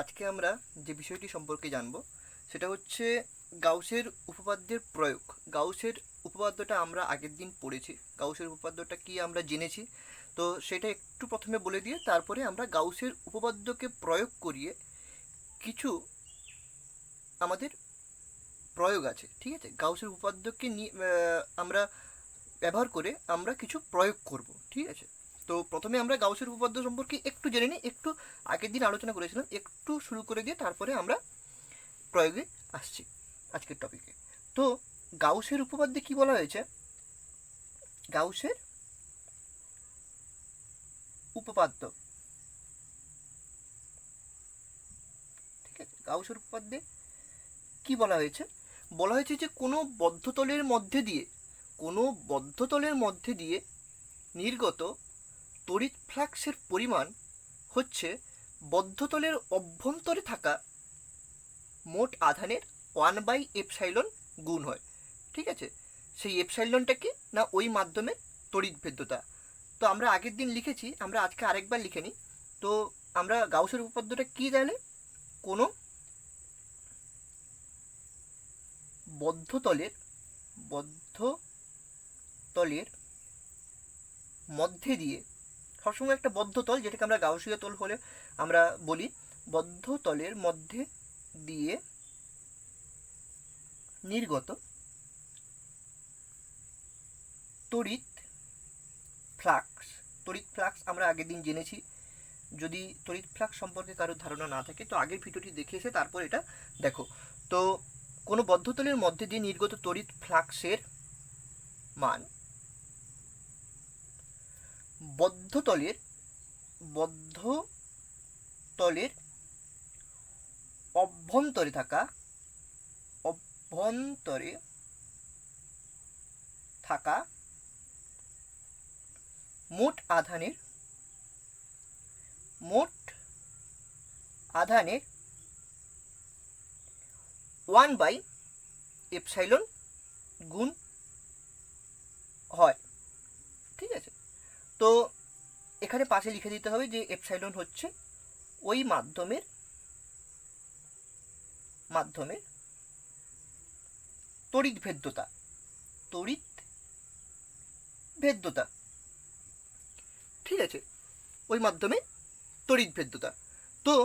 আজকে আমরা যে বিষয়টি সম্পর্কে জানব সেটা হচ্ছে গাউসের উপপাদ্যের প্রয়োগ। গাউসের উপপাদ্যটা আমরা আগের দিন পড়েছি, গাউসের উপপাদ্যটা কি আমরা জেনেছি। তো সেটা একটু প্রথমে বলে দিয়ে তারপরে আমরা গাউসের উপপাদ্যকে প্রয়োগ করিয়ে কিছু আমাদের প্রয়োগ আছে, ঠিক আছে। গাউসের উপপাদ্যকে নিয়ে আমরা ব্যবহার করে আমরা কিছু প্রয়োগ করব, ঠিক আছে। তো প্রথমে আমরা গাউসের উপপাদ্য সম্পর্কে একটু জেনে নিই, একটু আগের দিন আলোচনা করেছিলাম, একটু শুরু করে দিয়ে তারপরে আমরা প্রয়োগে আসছি আজকের টপিকে। তো গাউসের উপপাদ্যে কি বলা হয়েছে? গাউসের উপপাদ্য, ঠিক আছে। গাউসের উপপাদ্যে কি বলা হয়েছে? বলা হয়েছে যে কোনো বদ্ধতলের মধ্যে দিয়ে নির্গত তড়িৎ ফ্লাক্সের পরিমাণ হচ্ছে বদ্ধতলের অভ্যন্তরে থাকা মোট আধানের 1/এপসাইলন গুণ হয়, ঠিক আছে। সেই এপসাইলনটা কি না ওই মাধ্যমের তড়িৎ ভেদ্যতা। তো আমরা আগের দিন লিখেছি, আমরা আজকে আরেকবার লিখে নিই। তো আমরা গাউসের উপপাদ্যটা কি জানি? কোনো বদ্ধতলের মধ্যে দিয়ে, সবসময় একটা বদ্ধতল যেটাকে আমরা গাউসীয় তল হলে আমরা বলি, বদ্ধতলের মধ্যে দিয়ে নির্গত তড়িৎ ফ্লাক্স আমরা আগের দিন জেনেছি। যদি তড়িৎ ফ্লাক্স সম্পর্কে কারোর ধারণা না থাকে তো আগের ভিডিওটি দেখে এসে তারপর এটা দেখো। তো কোনো বদ্ধতলের মধ্যে দিয়ে নির্গত তড়িৎ ফ্লাক্সের মান বদ্ধতলের অভ্যন্তরে থাকা মোট আধানের 1/এপসাইলন গুণ হয়, ঠিক আছে। তো এখানে পাশে লিখে দিতে হবে যে এপসাইলন হচ্ছে ওই মাধ্যমের তড়িৎ ভেদ্যতা, ঠিক আছে, ওই মাধ্যমে তড়িৎ ভেদ্যতা। তো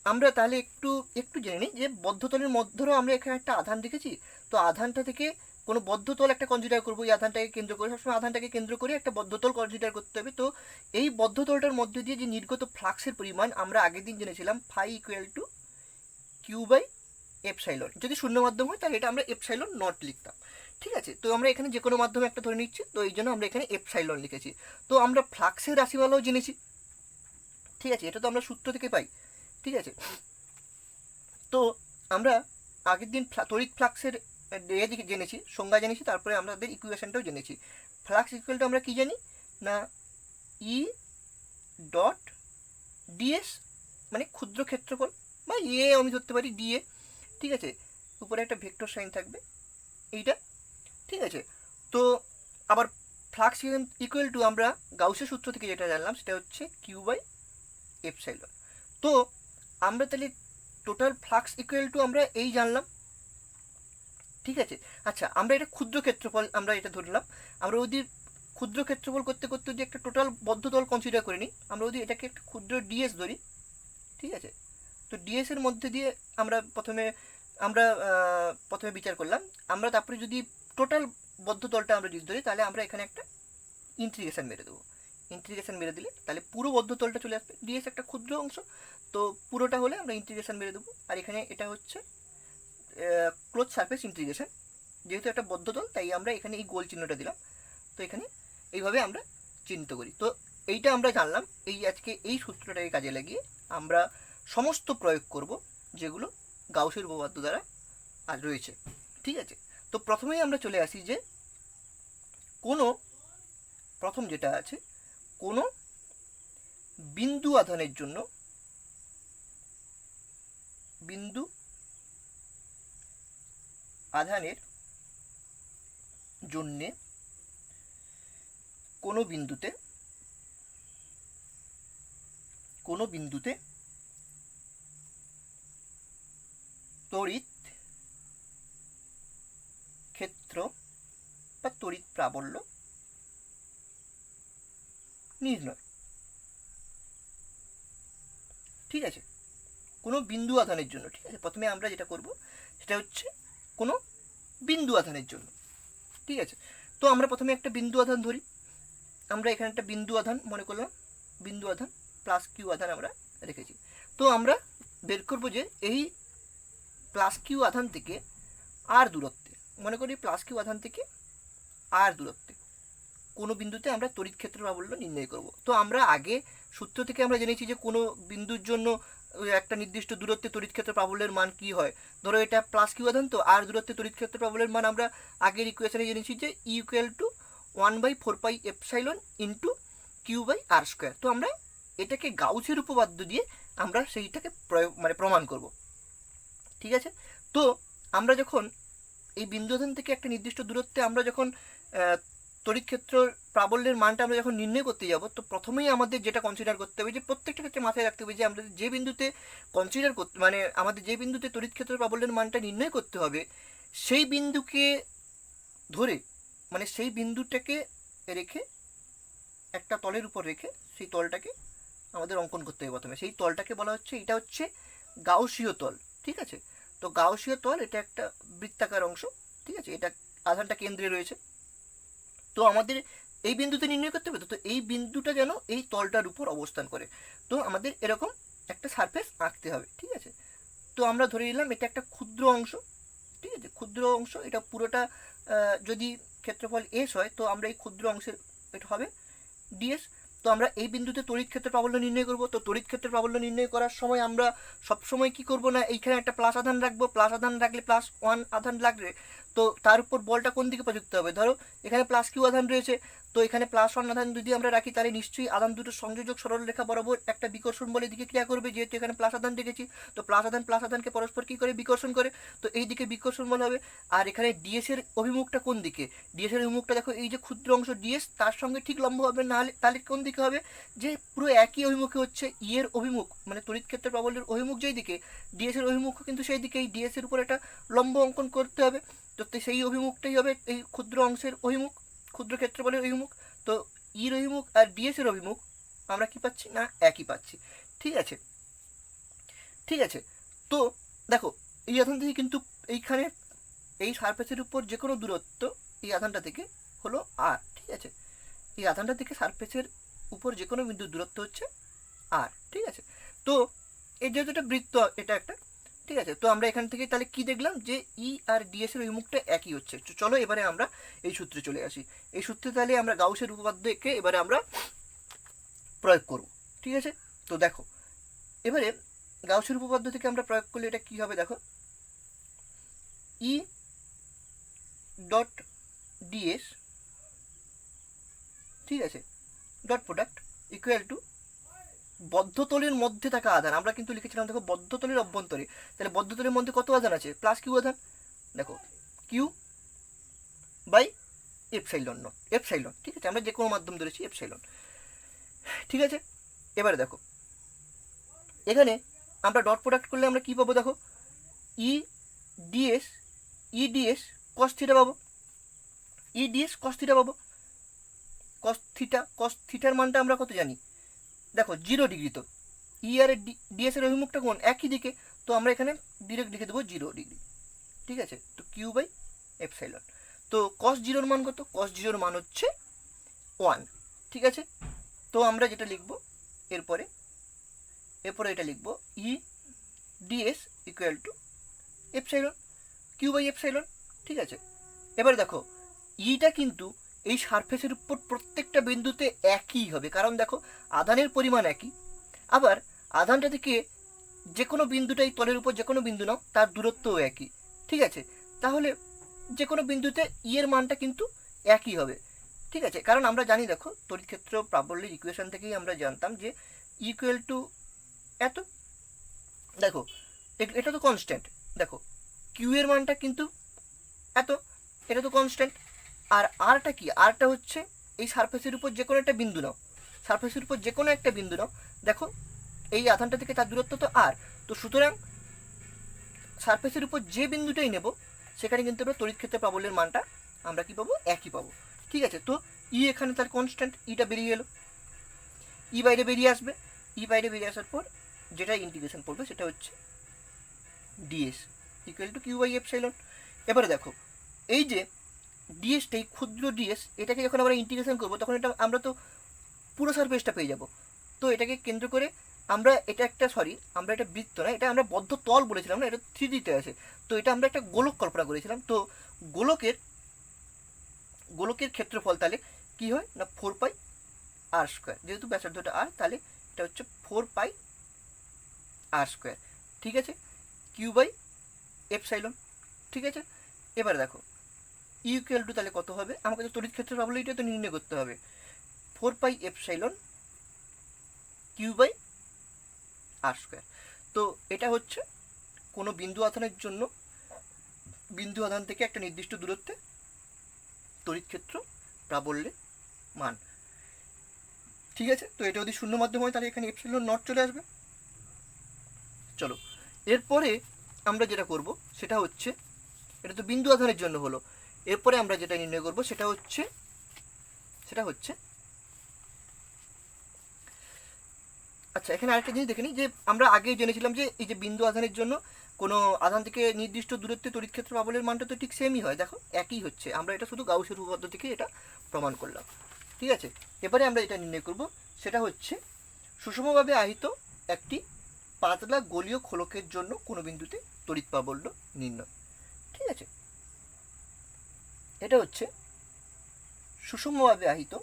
আমরা তাহলে একটু একটু জেনে নিই যে বদ্ধতলের মধ্যেও আমরা এখানে একটা আধান দেখেছি। তো আধানটা থেকে কোনো বদ্ধতল একটা কনসিডার করবো, এই আধানটাকে কেন্দ্র করে, সবসময় আধানটাকে কেন্দ্র করে একটা বদ্ধতল কনসিডার করতে হবে। তো এই বদ্ধতলটার মধ্যে দিয়ে যে নির্গত ফ্লাক্সের পরিমাণ আমরা আগের দিন জেনেছিলাম ফাই ইকুয়াল টু Q/এপসাইলন। যদি শূন্য মাধ্যম হয় তাহলে এটা আমরা এপসাইলন নট লিখতাম, ঠিক আছে। তো আমরা এখানে যে কোনো মাধ্যমে একটা ধরে নিচ্ছি, তো এই জন্য আমরা এখানে এপসাইলন লিখেছি। তো আমরা ফ্লাক্সের রাশিমালাও জেনেছি, ঠিক আছে, এটা তো আমরা সূত্র থেকে পাই, ঠিক আছে। তো আমরা আগের দিন তড়িৎ ফ্লাক্সের দিকে জেনেছি, সংজ্ঞা জেনেছি, তারপরে আমাদের ইকুয়েশনটাও জেনেছি। ফ্লাক্স ইকুয়াল টু আমরা কি জানি না ই ডট ডিএস, মানে ক্ষুদ্র ক্ষেত্রফল, বা আমি ধরতে পারি ডিএ, ঠিক আছে। উপরে একটা ভেক্টর সাইন থাকবে এইটা, ঠিক আছে। তো আবার ফ্লাক্স ইকুয়াল টু আমরা গাউসের সূত্র থেকে যেটা জানলাম সেটা হচ্ছে Q/এপসাইলন। তো আমরা তাহলে টোটাল ফ্লাক্স ইকুয়াল টু আমরা এই জানলাম, ঠিক আছে। আচ্ছা, আমরা এটা ক্ষুদ্র ক্ষেত্রফল আমরা এটা ধরলাম। আমরা যদি ক্ষুদ্র ক্ষেত্রফল করতে করতে যদি একটা টোটাল বদ্ধতল কনসিডার করে নিই, আমরা যদি এটাকে একটা ক্ষুদ্র ডিএস ধরি, ঠিক আছে। তো ডিএস এর মধ্যে দিয়ে আমরা প্রথমে বিচার করলাম। আমরা তারপরে যদি টোটাল বদ্ধতলটা আমরা যদি ধরি তাহলে আমরা এখানে একটা ইন্টিগ্রেশন মেরে দেবো। ইন্টিগ্রেশন মেরে দিলে তাহলে পুরো বদ্ধতলটা চলে আসবে, ডিএস একটা ক্ষুদ্র অংশ, তো পুরোটা হলে আমরা ইন্টিগ্রেশন মেরে দেবো। আর এখানে এটা হচ্ছে ক্লোজ সারফেস ইন্টিগ্রেশন, যেহেতু একটা বদ্ধতল তাই আমরা এখানে এই গোল চিহ্নটা দিলাম। তো এখানে এইভাবে আমরা চিহ্নিত করি। তো এইটা আমরা জানলাম, এই আজকে এই সূত্রটাকে কাজে লাগিয়ে আমরা সমস্ত প্রয়োগ করব যেগুলো গাউসের উপপাদ্য দ্বারা আজ রয়েছে, ঠিক আছে। তো প্রথমেই আমরা চলে আসি যে প্রথম যেটা আছে, কোনো বিন্দু আধানের জন্য কোনো বিন্দুতে তড়িৎ ক্ষেত্র বা তড়িৎ প্রাবল্য নির্ণয়। ঠিক আছে, কোনো বিন্দু আধানের জন্য। ঠিক আছে, প্রথমে আমরা যেটা করব সেটা হচ্ছে কোনো বিন্দু আধানের জন্য। ঠিক আছে, তো আমরা প্রথমে একটা বিন্দু আধান ধরি। আমরা এখানে একটা বিন্দু আধান মনে করলাম, বিন্দু আধান প্লাস কিউ আধান আমরা রেখেছি। তো আমরা বের করবো যে এই প্লাস কিউ আধান থেকে আর দূরত্বে, মনে করি প্লাস কিউ আধান থেকে আর দূরত্বে কোনো বিন্দুতে আমরা তড়িৎ ক্ষেত্র প্রাবল্য নির্ণয় করব। তো আমরা আগে সূত্র থেকে আমরা জেনেছি যে কোনো বিন্দুর জন্য একটা নির্দিষ্ট দূরত্বে তড়িৎ ক্ষেত্র প্রাবল্যের মান কি হয়। ধরো এটা প্লাস কিউ আধান, তো আর দূরত্বে তড়িৎ ক্ষেত্র প্রাবল্যের মান আমরা আগের ইকুয়েশনে জেনেছি যে = 1/4πε ইন্টু Q/r²। তো আমরা এটাকে গাউসের উপপাদ্য দিয়ে আমরা সেইটাকে প্রমাণ করব। ঠিক আছে, তো আমরা যখন এই বিন্দু আধান থেকে একটা নির্দিষ্ট দূরত্বে আমরা যখন তড়িৎ ক্ষেত্র প্রাবল্যের মানটা আমরা যখন নির্ণয় করতে যাব, তো প্রথমেই আমাদের যেটা কনসিডার করতে হবে, যে প্রত্যেকটা ক্ষেত্রে মাথায় রাখতে হবে যে আমরা যে বিন্দুতে কনসিডার করতে আমাদের যে বিন্দুতে তড়িৎ ক্ষেত্র প্রাবল্যের মানটা নির্ণয় করতে হবে, সেই বিন্দুকে ধরে সেই বিন্দুটাকে রেখে একটা তলের উপর রেখে সেই তলটাকে আমাদের অঙ্কন করতে হবে প্রথমে। সেই তলটাকে বলা হচ্ছে, এটা হচ্ছে গাউসীয় তল। ঠিক আছে, তো গাউসীয় তল এটা একটা বৃত্তাকার অংশ। ঠিক আছে, এটা আধানটা কেন্দ্রে রয়েছে। তো আমাদের এই বিন্দুতে নির্ণয় করতে হবে, তো এই বিন্দুটা যেন এই তলটার উপর অবস্থান করে। তো আমাদের এরকম একটা সারফেস আঁকতে হবে। ঠিক আছে, তো আমরা ধরে নিলাম এটা একটা ক্ষুদ্র অংশ। ঠিক আছে, ক্ষুদ্র অংশ, এটা পুরোটা যদি ক্ষেত্রফল এস হয়, তো আমরা এই ক্ষুদ্র অংশের এটা হবে ডিএস। তো আমরা এই বিন্দুতে তড়িৎ ক্ষেত্র প্রাবল্য নির্ণয় করব। তো তড়িৎ ক্ষেত্র প্রাবল্য নির্ণয় করার সময় আমরা সবসময় কি করব না, এইখানে একটা প্লাস আধান রাখবো। প্লাস আধান রাখলে +1 আধান লাগবে, তো তার উপর বলটা কোন দিকে প্রযুক্ত হবে। ধরো এখানে প্লাস কিউ আধান রয়েছে, তো এখানে +1 আধান যদি আমরা রাখি, তাহলে নিশ্চয়ই আধান দুটো সংযোজক সরলরেখা বরাবর একটা বিকর্ষণ বলের দিকে ক্রিয়া করবে, যেহেতু এখানে প্লাস আধান রেখেছি। তো প্লাস আধানকে পরস্পর কি করে বিকর্ষণ করে, তো এই দিকে বিকর্ষণ বল হবে। আর এখানে ডিএস এর অভিমুখটা কোন দিকে, ডিএস এর অভিমুখটা দেখো এই যে ক্ষুদ্র অংশ ডিএস, তার সঙ্গে ঠিক লম্ব হবে, না হলে তাহলে কোন দিকে হবে, যে পুরো একই অভিমুখে হচ্ছে ই এর অভিমুখ, তড়িৎ ক্ষেত্র প্রাবল্যের অভিমুখ যেই দিকে, ডিএস এর অভিমুখ কিন্তু সেই দিকেই, ডিএস এর উপর একটা লম্ব অঙ্কন করতে হবে। তো সেই অভিমুখটাই হবে এই ক্ষুদ্র অংশের অভিমুখ, ক্ষুদ্র ক্ষেত্রফলের অভিমুখ। তো ইর অভিমুখ আর ডিএস এর অভিমুখ আমরা কি পাচ্ছি না, একই পাচ্ছি। ঠিক আছে, ঠিক আছে, তো দেখো এই আধান থেকে কিন্তু এইখানে এই সারফেসের উপর যে কোনো দূরত্ব এই আধানটা থেকে হলো আর। ঠিক আছে, এই আধানটা থেকে সারফেসের উপর যে কোনো বিন্দুর দূরত্ব হচ্ছে আর। ঠিক আছে, তো এই যেহেতু একটা বৃত্ত, এটা একটা। ঠিক আছে, তো আমরা এখান থেকে তাহলে কি দেখলাম, যে ই আর ডিএস এর অভিমুখটা একই হচ্ছে। চলো এবারে আমরা এই সূত্রে চলে আসি। এই সূত্রে তাহলে আমরা গাউসের উপপাদ্যকে এবারে আমরা প্রয়োগ করব। ঠিক আছে, তো দেখো এবারে গাউসের উপপাদ্য থেকে আমরা প্রয়োগ করলে এটা কি হবে, দেখো ই ডট ডিএস, ঠিক আছে, ডট প্রোডাক্ট ইকুয়াল টু বদ্ধতলের মধ্যে থাকা আধান। আমরা কিন্তু লিখেছিলাম দেখো বদ্ধতলের অভ্যন্তরে, তাহলে বদ্ধতলের মধ্যে কত আধান আছে, প্লাস কিউ আধান। দেখো Q/এপসাইলন। ঠিক আছে, আমরা যে কোনো মাধ্যম ধরেছি এপসাইলন। ঠিক আছে, এবারে দেখো এখানে আমরা ডট প্রোডাক্ট করলে আমরা কি পাবো, দেখো ইডিএস কস থিটা পাবো, ইডিএস কস থিটা পাবো। কস থিটার মানটা আমরা কত জানি, দেখো 0 ডিগ্রি। তো ই আর ডিএস এর অভিমুখটা কোন, একই দিকে, তো আমরা এখানে ডিরেক্ট লিখে দেবো 0 ডিগ্রি। ঠিক আছে, তো Q/এপসাইলন। তো cos 0 মান কত, cos 0 মান হচ্ছে 1। ঠিক আছে, তো আমরা যেটা লিখবো এরপরে এটা লিখবো ই ডিএস ইকুয়াল টু এপসাইলন, Q/এপসাইলন। ঠিক আছে, এবার দেখো ইটা কিন্তু এই সারফেসের উপর প্রত্যেকটা বিন্দুতে একই হবে, কারণ দেখো আধানের পরিমাণ একই, আবার আধানটা থেকে যে কোনো বিন্দুটা এই তলের উপর যে কোনো বিন্দু নাও, তার দূরত্বও একই। ঠিক আছে, তাহলে যে কোনো বিন্দুতে ই এর মানটা কিন্তু একই হবে। ঠিক আছে, কারণ আমরা জানি দেখো তড়িৎ ক্ষেত্র প্রাবল্যের ইকুয়েশন থেকেই আমরা জানতাম যে ইকুয়াল টু এত। দেখো এটা তো কনস্ট্যান্ট, দেখো কিউ এর মানটা কিন্তু এত, এটা তো কনস্ট্যান্ট। আর আরটা কি, আরটা হচ্ছে এই সারফেসের উপর যে কোনো একটা বিন্দু নাও, সারফেসের উপর যে কোনো একটা বিন্দু নাও, দেখো এই আধানটা থেকে তার দূরত্ব তো আর, তো সুতরাং সারফেসের উপর যে বিন্দুটাই নেব সেখানে কিন্তু আমরা তড়িৎ ক্ষেত্রের প্রাবল্যের মানটা আমরা কী পাবো, একই পাবো। ঠিক আছে, তো ই এখানে তার কনস্ট্যান্ট, ইটা বেরিয়ে এলো, ই বাইরে বেরিয়ে আসবে, ই বাইরে বেরিয়ে আসার পর যেটা ইন্টিগ্রেশন পড়বে সেটা হচ্ছে d s equal to q by epsilon. এবারে দেখো এই যে ডিএসটা, এই ক্ষুদ্র ডিএস, এটাকে যখন আমরা ইন্টিগ্রেশন করবো তখন এটা আমরা তো পুরো সারফেসটা পেয়ে যাব। তো এটাকে কেন্দ্র করে আমরা এটা একটা আমরা এটা বৃত্ত না, এটা আমরা বদ্ধ তল বলেছিলাম না, এটা 3Dতে আছে। তো এটা আমরা একটা গোলক কল্পনা করেছিলাম। তো গোলকের ক্ষেত্রফল তাহলে কী হয় না 4 পাই আর স্কোয়ার, যেহেতু ব্যাসার্ধটা আর, তাহলে এটা হচ্ছে 4 পাই আর স্কোয়ার। ঠিক আছে, কিউ বাই এপসাইলন। ঠিক আছে, এবার দেখো ইকুয়াল টু তাহলে কত হবে, আমাকে তো তড়িৎ ক্ষেত্রের প্রবলেমটা তো নির্ণয় করতে হবে। 4 pi epsilon q by r square. তো এটা হচ্ছে কোনো বিন্দু আধানের জন্য বিন্দু আধান থেকে একটা নির্দিষ্ট দূরত্বে তড়িৎ ক্ষেত্র প্রাবল্যের মান। ঠিক আছে, তো এটা যদি শূন্য মাধ্যম হয় তাহলে এখানে এপসাইলন নট চলে আসবে। চলো এরপরে আমরা যেটা করব সেটা হচ্ছে, এটা তো বিন্দু আধানের জন্য হলো, এরপরে আমরা যেটা নির্ণয় করব সেটা হচ্ছে আচ্ছা, এখানে আরেকটা জিনিস দেখে নিই, যে আমরা আগে জেনেছিলাম যে এই যে বিন্দু আধানের জন্য কোনো আধান থেকে নির্দিষ্ট দূরত্বে তড়িৎ ক্ষেত্র প্রাবল্যের মানটা তো ঠিক সেমই হয়, দেখো একই হচ্ছে। আমরা এটা শুধু গাউসের উপপাদ্য থেকে এটা প্রমাণ করলাম। ঠিক আছে, এবারে আমরা এটা নির্ণয় করব সেটা হচ্ছে সুষমভাবে আহিত একটি পাতলা গোলীয় খোলকের জন্য কোনো বিন্দুতে তড়িৎ প্রাবল্য নির্ণয়। ঠিক আছে, এটা হচ্ছে সুষমভাবে আহিত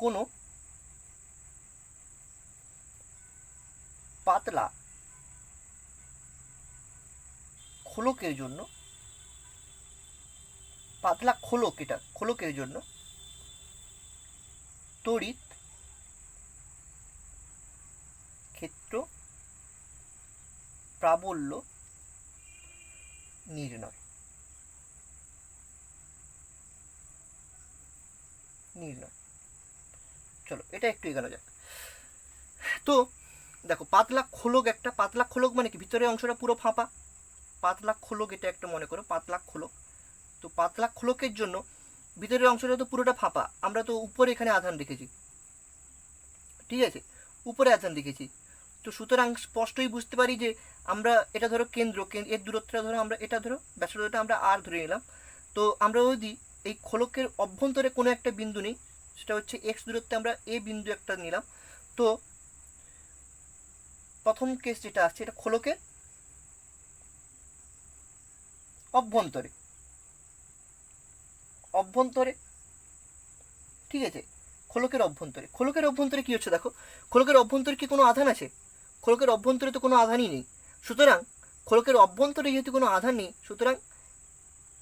কোনো পাতলা খোলকের জন্য, পাতলা খোলক, এটা খোলকের জন্য তড়িৎ ক্ষেত্র প্রাবল্য নির্ণয়। চলো এটা একটু এগোনো যাক। তো দেখো পাতলা খোলক, একটা পাতলা খোলক মানে কি, ভিতরের অংশটা পুরো ফাঁপা, পাতলা খোলক, এটা একটা মনে করো পাতলা খোলক। তো পাতলা খোলকের জন্য ভিতরের অংশটা তো পুরোটা ফাঁপা, আমরা তো উপরে এখানে আধান রেখেছি। ঠিক আছে, উপরে আধান রেখেছি, তো সুতরাং স্পষ্টই বুঝতে পারি যে আমরা এটা ধরো কেন্দ্র, এর দূরত্বটা ধরো আমরা, এটা ধরো ব্যাসার্ধটা আমরা আর ধরে নিলাম। তো আমরা যদি এই খোলকের অভ্যন্তরে কোনো একটা বিন্দু নিই, সেটা হচ্ছে এক্স দূরত্বে আমরা এ বিন্দু একটা নিলাম। তো প্রথম কেস যেটা আসছে, এটা খোলকের অভ্যন্তরে। ঠিক আছে, খোলকের অভ্যন্তরে কি হচ্ছে দেখো, খোলকের অভ্যন্তরে কি কোনো আধান আছে? খোলকের অভ্যন্তরে তো কোনো আধানই নেই। সুতরাং খোলকের অভ্যন্তরে যেহেতু কোনো আধান নেই, সুতরাং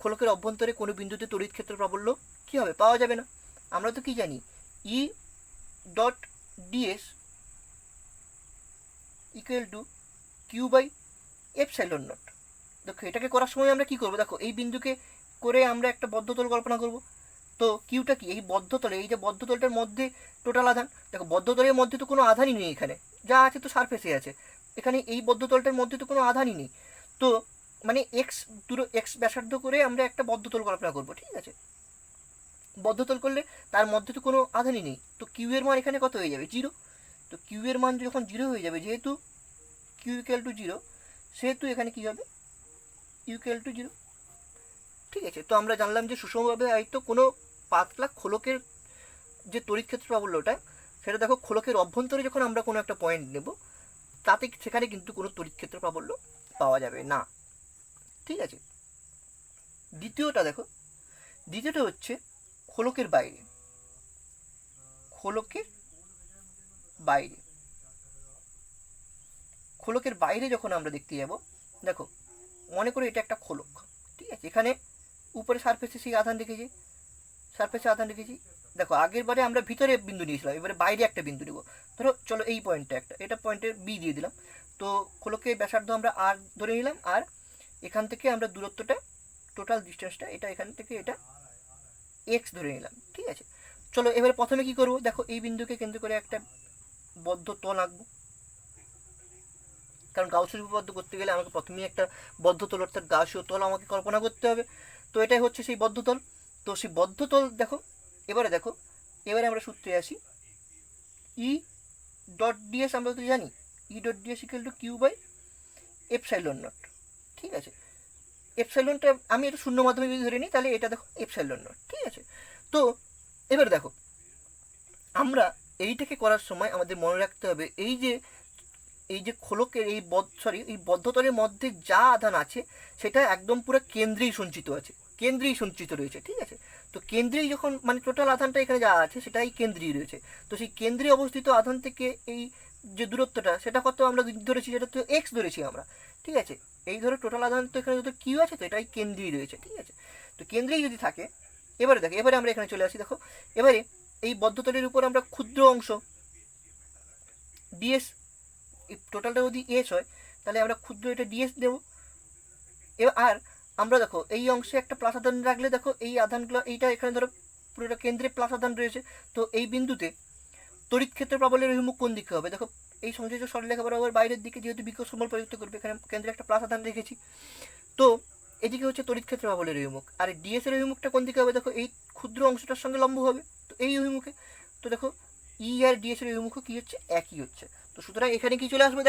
খোলকের অভ্যন্তরে কোনো বিন্দুতে তড়িৎ ক্ষেত্র প্রাবল্য কী হবে, পাওয়া যাবে না। আমরা তো কি জানি, E dot d s equal to q by epsilon naught. দেখো এটাকে করার সময় আমরা কি করবো, দেখো এই বিন্দুকে করে আমরা একটা বদ্ধতল কল্পনা করব। তো কিউটা কি, এই বদ্ধতলে, এই যে বদ্ধতলটার মধ্যে টোটাল আধান, দেখো বদ্ধতলের মধ্যে তো কোনো আধানই নেই, এখানে যা আছে তো সারফেসে আছে, এখানে এই বদ্ধতলটার মধ্যে তো কোনো আধানই নেই। তো মানে এক্স ব্যাসার্ধ করে আমরা একটা বদ্ধতল কল্পনা করব। ঠিক আছে, বদ্ধতল করলে তার মধ্যে তো কোনো আধানই নেই, তো কিউ এর মান এখানে কত হয়ে যাবে, 0। তো কিউ এর মান যখন 0 হয়ে যাবে, যেহেতু কিউ ইকুয়াল টু 0, সেহেতু এখানে কী হবে, ইকুয়াল টু 0। ঠিক আছে, তো আমরা জানলাম যে সুষমভাবে আহিত কোনো পাতলা খোলকের যে তড়িৎ ক্ষেত্র প্রাবল্যটা, সেটা দেখো খোলকের অভ্যন্তরে যখন আমরা কোনো একটা পয়েন্ট নেব, তাতে সেখানে কিন্তু কোনো তড়িৎ ক্ষেত্র প্রাবল্য পাওয়া যাবে না। ঠিক আছে, দ্বিতীয়টা হচ্ছে খোলকের বাইরে। খোলকের বাইরে যখন আমরা দেখতে যাব, দেখো মনে করি এটা একটা খোলক। ঠিক আছে, এখানে উপরে সারফেসে সেই আধান রেখেছি, দেখো আগের বারে আমরা ভিতরে বিন্দু নিয়েছিলাম, এবারে বাইরে একটা বিন্দু নেব। ধরো চলো এই পয়েন্টটা এটা পয়েন্টের বি দিয়ে দিলাম। তো খোলকের ব্যাসার্ধ আমরা আর ধরে নিলাম, আর এখান থেকে আমরা দূরত্বটা, টোটাল ডিস্টেন্সটা, এটা এখান থেকে এটা এক্স ধরে নিলাম। ঠিক আছে, চলো এবারে প্রথমে কি করব, দেখো এই বিন্দুকে কেন্দ্র করে একটা বদ্ধ তল আঁকবো, কারণ গাউসীয় উপপাদ্য করতে গেলে আমাকে প্রথমেই একটা বদ্ধ তল অর্থাৎ গাউসীয় তল আমাকে কল্পনা করতে হবে। তো এটাই হচ্ছে সেই বদ্ধ তল। তো সেই বদ্ধ তল দেখো, এবারে আমরা সূত্রে আসি, ই ডট ডিএস আমরা তো জানি, E dot d s equal to q by epsilon naught. ঠিক আছে, এপসাইলনটা আমি এটা শূন্য মাধ্যমে যদি ধরে নিই তাহলে এটা দেখো এপসাইলন নট। ঠিক আছে, তো এবার দেখো আমরা এইটাকে করার সময় আমাদের মনে রাখতে হবে এই যে খোলকের এই এই বদ্ধতলের মধ্যে যা আধান আছে সেটা একদম পুরো কেন্দ্রেই সঞ্চিত রয়েছে। ঠিক আছে, তো কেন্দ্রেই যখন মানে টোটাল আধানটা এখানে যা আছে সেটাই কেন্দ্রেই রয়েছে। তো সেই কেন্দ্রে অবস্থিত আধান থেকে এই যে দূরত্বটা সেটা কত আমরা ধরেছি, সেটা তো এক্স ধরেছি আমরা। ঠিক আছে, এই ধরো টোটাল আধান তো এখানে যত কিউ আছে তো এটাই কেন্দ্রেই রয়েছে। ঠিক আছে, তো কেন্দ্রেই যদি থাকে, এবারে আমরা এখানে চলে আসি। দেখো এবারে এই বদ্ধতলের উপর আমরা ক্ষুদ্র অংশ ডিএস, টোটালটা যদি এস হয় তাহলে আমরা ক্ষুদ্র এটা ডিএস দেবো। এবার আর আমরা দেখো এই অংশে একটা প্লাস আধান রাখলে দেখো এই আধানগুলো এইটা এখানে ধরো পুরোটা কেন্দ্রে প্লাস আধান রয়েছে। তো এই বিন্দুতে তড়িৎ ক্ষেত্র প্রাবল্যের অভিমুখ কোন দিকে হবে, দেখো এই সংযোজ্য সরলরেখা বরাবর বাইরের দিকে, যেহেতু বিকর্ষ সমবল প্রযুক্ত করবে এখানে কেন্দ্রে একটা প্লাস আধান রেখেছি। তো এদিকে হচ্ছে তড়িৎ ক্ষেত্র প্রাবল্যের অভিমুখ, আর ডিএস এর অভিমুখটা কোন দিকে হবে, দেখো এই ক্ষুদ্র অংশটার সঙ্গে লম্ব হবে, তো এই অভিমুখে। তো দেখো ই আর ডিএস এর অভিমুখ কি হচ্ছে, একই হচ্ছে। তো সুতরাং এখানে কি চলে আসবে,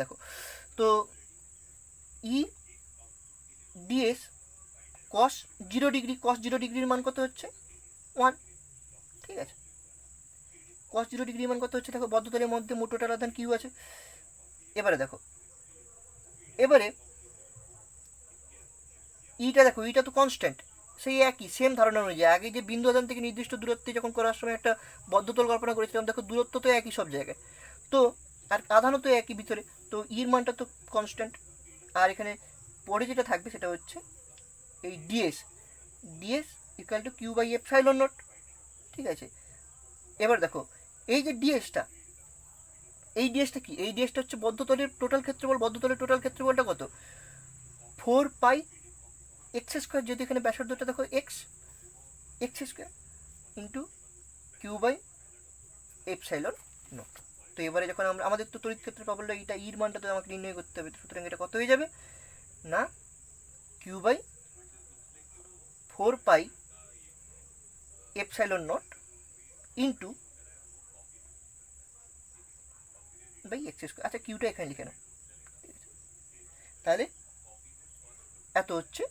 দেখো তো ই ডিএস কস 0 ডিগ্রির মান কত হচ্ছে 1। ঠিক আছে, কস 0 ডিগ্রির মান কত হচ্ছে, দেখো বদ্ধতলের মধ্যে মোট টোটাল আধান কিউ আছে। এবারে দেখো ইটা দেখো, ইটা তো কনস্ট্যান্ট, সেই একই সেম ধারণা অনুযায়ী আগে যে বিন্দু আধান থেকে নির্দিষ্ট দূরত্বে যখন করার সময় একটা বদ্ধতল কল্পনা করেছিলাম, দেখো দূরত্ব তো একই সব জায়গায়, তো আর আধানও তো একই ভিতরে, তো ইর মানটা তো কনস্ট্যান্ট। আর এখানে পরে যেটা থাকবে সেটা হচ্ছে এই d s equal to q by epsilon naught. ঠিক আছে, এবার দেখো এই যে ডিএসটা কি, এই ডিএসটা হচ্ছে বদ্ধতলের টোটাল ক্ষেত্রফল। বদ্ধতলের টোটাল ক্ষেত্রফলটা কত, 4 পাই এক্স স্কোয়ার, যদি এখানে ব্যাসার্ধটা দেখো x square into q by epsilon naught. তো এবারে যখন আমরা আমাদের তো তড়িৎ ক্ষেত্র প্রাবল্য এইটা ইর মানটা তো আমাকে নির্ণয় করতে হবে, সুতরাং এটা কত হয়ে যাবে না q by 4 pi epsilon naught into by x square. আচ্ছা কিউটা এখানে লিখে নাও, তাহলে এত হচ্ছে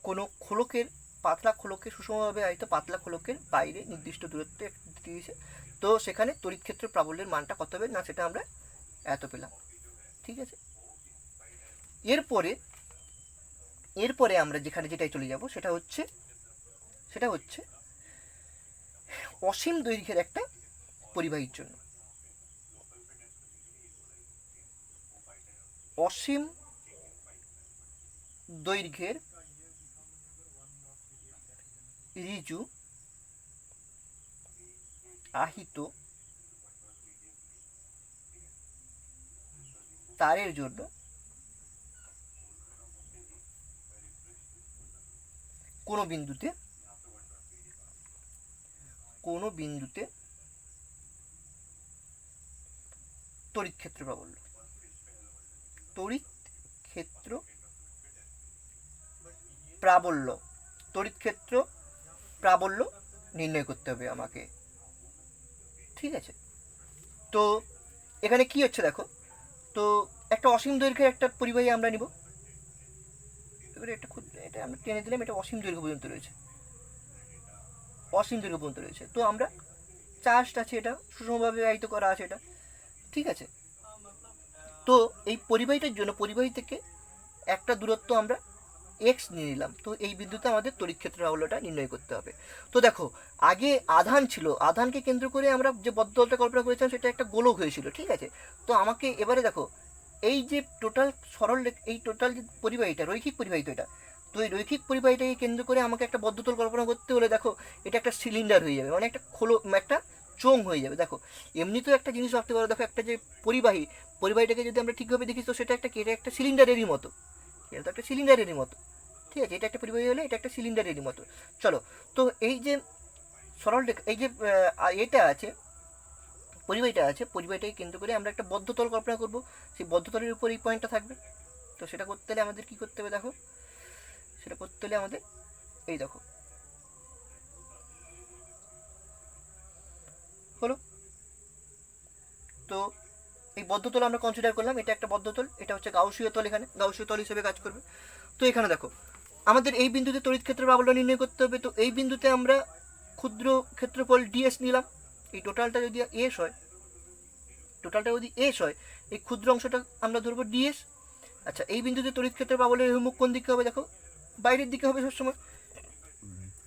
কোনো খোলকের পাতলা খোলকের সুষমভাবে আহিত পাতলা খোলকের বাইরে নির্দিষ্ট দূরত্বে দিয়েছে, তো সেখানে তড়িৎ ক্ষেত্র প্রাবল্যের মানটা কত হবে না সেটা আমরা এত পেলাম। ঠিক আছে, এরপরে আমরা যেটাই চলে যাব সেটা হচ্ছে অসীম দৈর্ঘ্যের একটা পরিবাহীর জন্য। অসীম দৈর্ঘ্যের ঋজু আহিত তারের জন্য কোনো বিন্দুতে তড়িৎ ক্ষেত্র প্রাবল্য নির্ণয় করতে হবে আমাকে। ঠিক আছে, তো এখানে কি হচ্ছে দেখো, তো একটা অসীম দৈর্ঘ্যের একটা পরিবাহী আমরা নিব, এবারে এটা আমরা টেনে দিলাম, এটা অসীম দৈর্ঘ্য পর্যন্ত রয়েছে। তো আমরা চার্জটা আছে, এটা সুষমভাবে ব্যবহৃত করা আছে এটা। ঠিক আছে, তো এই পরিবাহী থেকে একটা দূরত্ব আমরা এক্স নিয়ে নিলাম, তো এই বিন্দুতে আমাদের তড়িৎ ক্ষেত্র প্রাবল্যটা নির্ণয় করতে হবে। তো দেখো আগে আধান ছিল, আধানকে কেন্দ্র করে আমরা যে বদ্ধতলটা কল্পনা করেছিলাম সেটা একটা গোলক হয়েছিল। ঠিক আছে, তো আমাকে এবারে দেখো এই যে টোটাল যে পরিবাহীটা রৈখিক পরিবাহী, তো এটা তো এই রৈখিক পরিবাহীটাকে কেন্দ্র করে আমাকে একটা বদ্ধতল কল্পনা করতে হলে দেখো এটা একটা সিলিন্ডার হয়ে যাবে, মানে একটা চোঙ হয়ে যাবে। দেখো এমনি তো একটা জিনিস ভাবতে পারো, দেখো একটা যে পরিবাহীটাকে যদি আমরা ঠিকভাবে দেখি তো সেটা একটা সিলিন্ডারেরই মতো, এটা তো একটা সিলিন্ডারেরই মতো। ঠিক আছে, এটা একটা পরিবাহী হলে এটা একটা সিলিন্ডারেরই মতো। চলো, তো এই যে সরল রেখা, এই যে এটা আছে, পরিবাহীটা আছে, পরিবাহীটাকে কেন্দ্র করে আমরা একটা বদ্ধতল কল্পনা করব। সেই বদ্ধতলের উপর এই পয়েন্টটা থাকবে। তো সেটা করতে হলে আমাদের কী করতে হবে দেখো, সেটা করতে হলে আমাদের এই দেখো হলো। তো এই বদ্ধতল আমরা কনসিডার করলাম, এটা একটা বদ্ধতল, এটা হচ্ছে গাউসীয় তল, এখানে গাউসীয় তল হিসেবে কাজ করবে। তো এখানে দেখো আমাদের এই বিন্দুতে তড়িৎ ক্ষেত্রের প্রাবল্য নির্ণয় করতে হবে। তো এই বিন্দুতে আমরা ক্ষুদ্র ক্ষেত্রফল ডিএস নিলাম। এই টোটালটা যদি এস হয়, টোটালটা যদি এস হয়, এই ক্ষুদ্র অংশটা আমরা ধরবো ডিএস। আচ্ছা, এই বিন্দুতে তড়িৎ ক্ষেত্রের প্রাবল্যের অভিমুখ কোন দিকে হবে দেখো, বাইরের দিকে হবে সবসময়।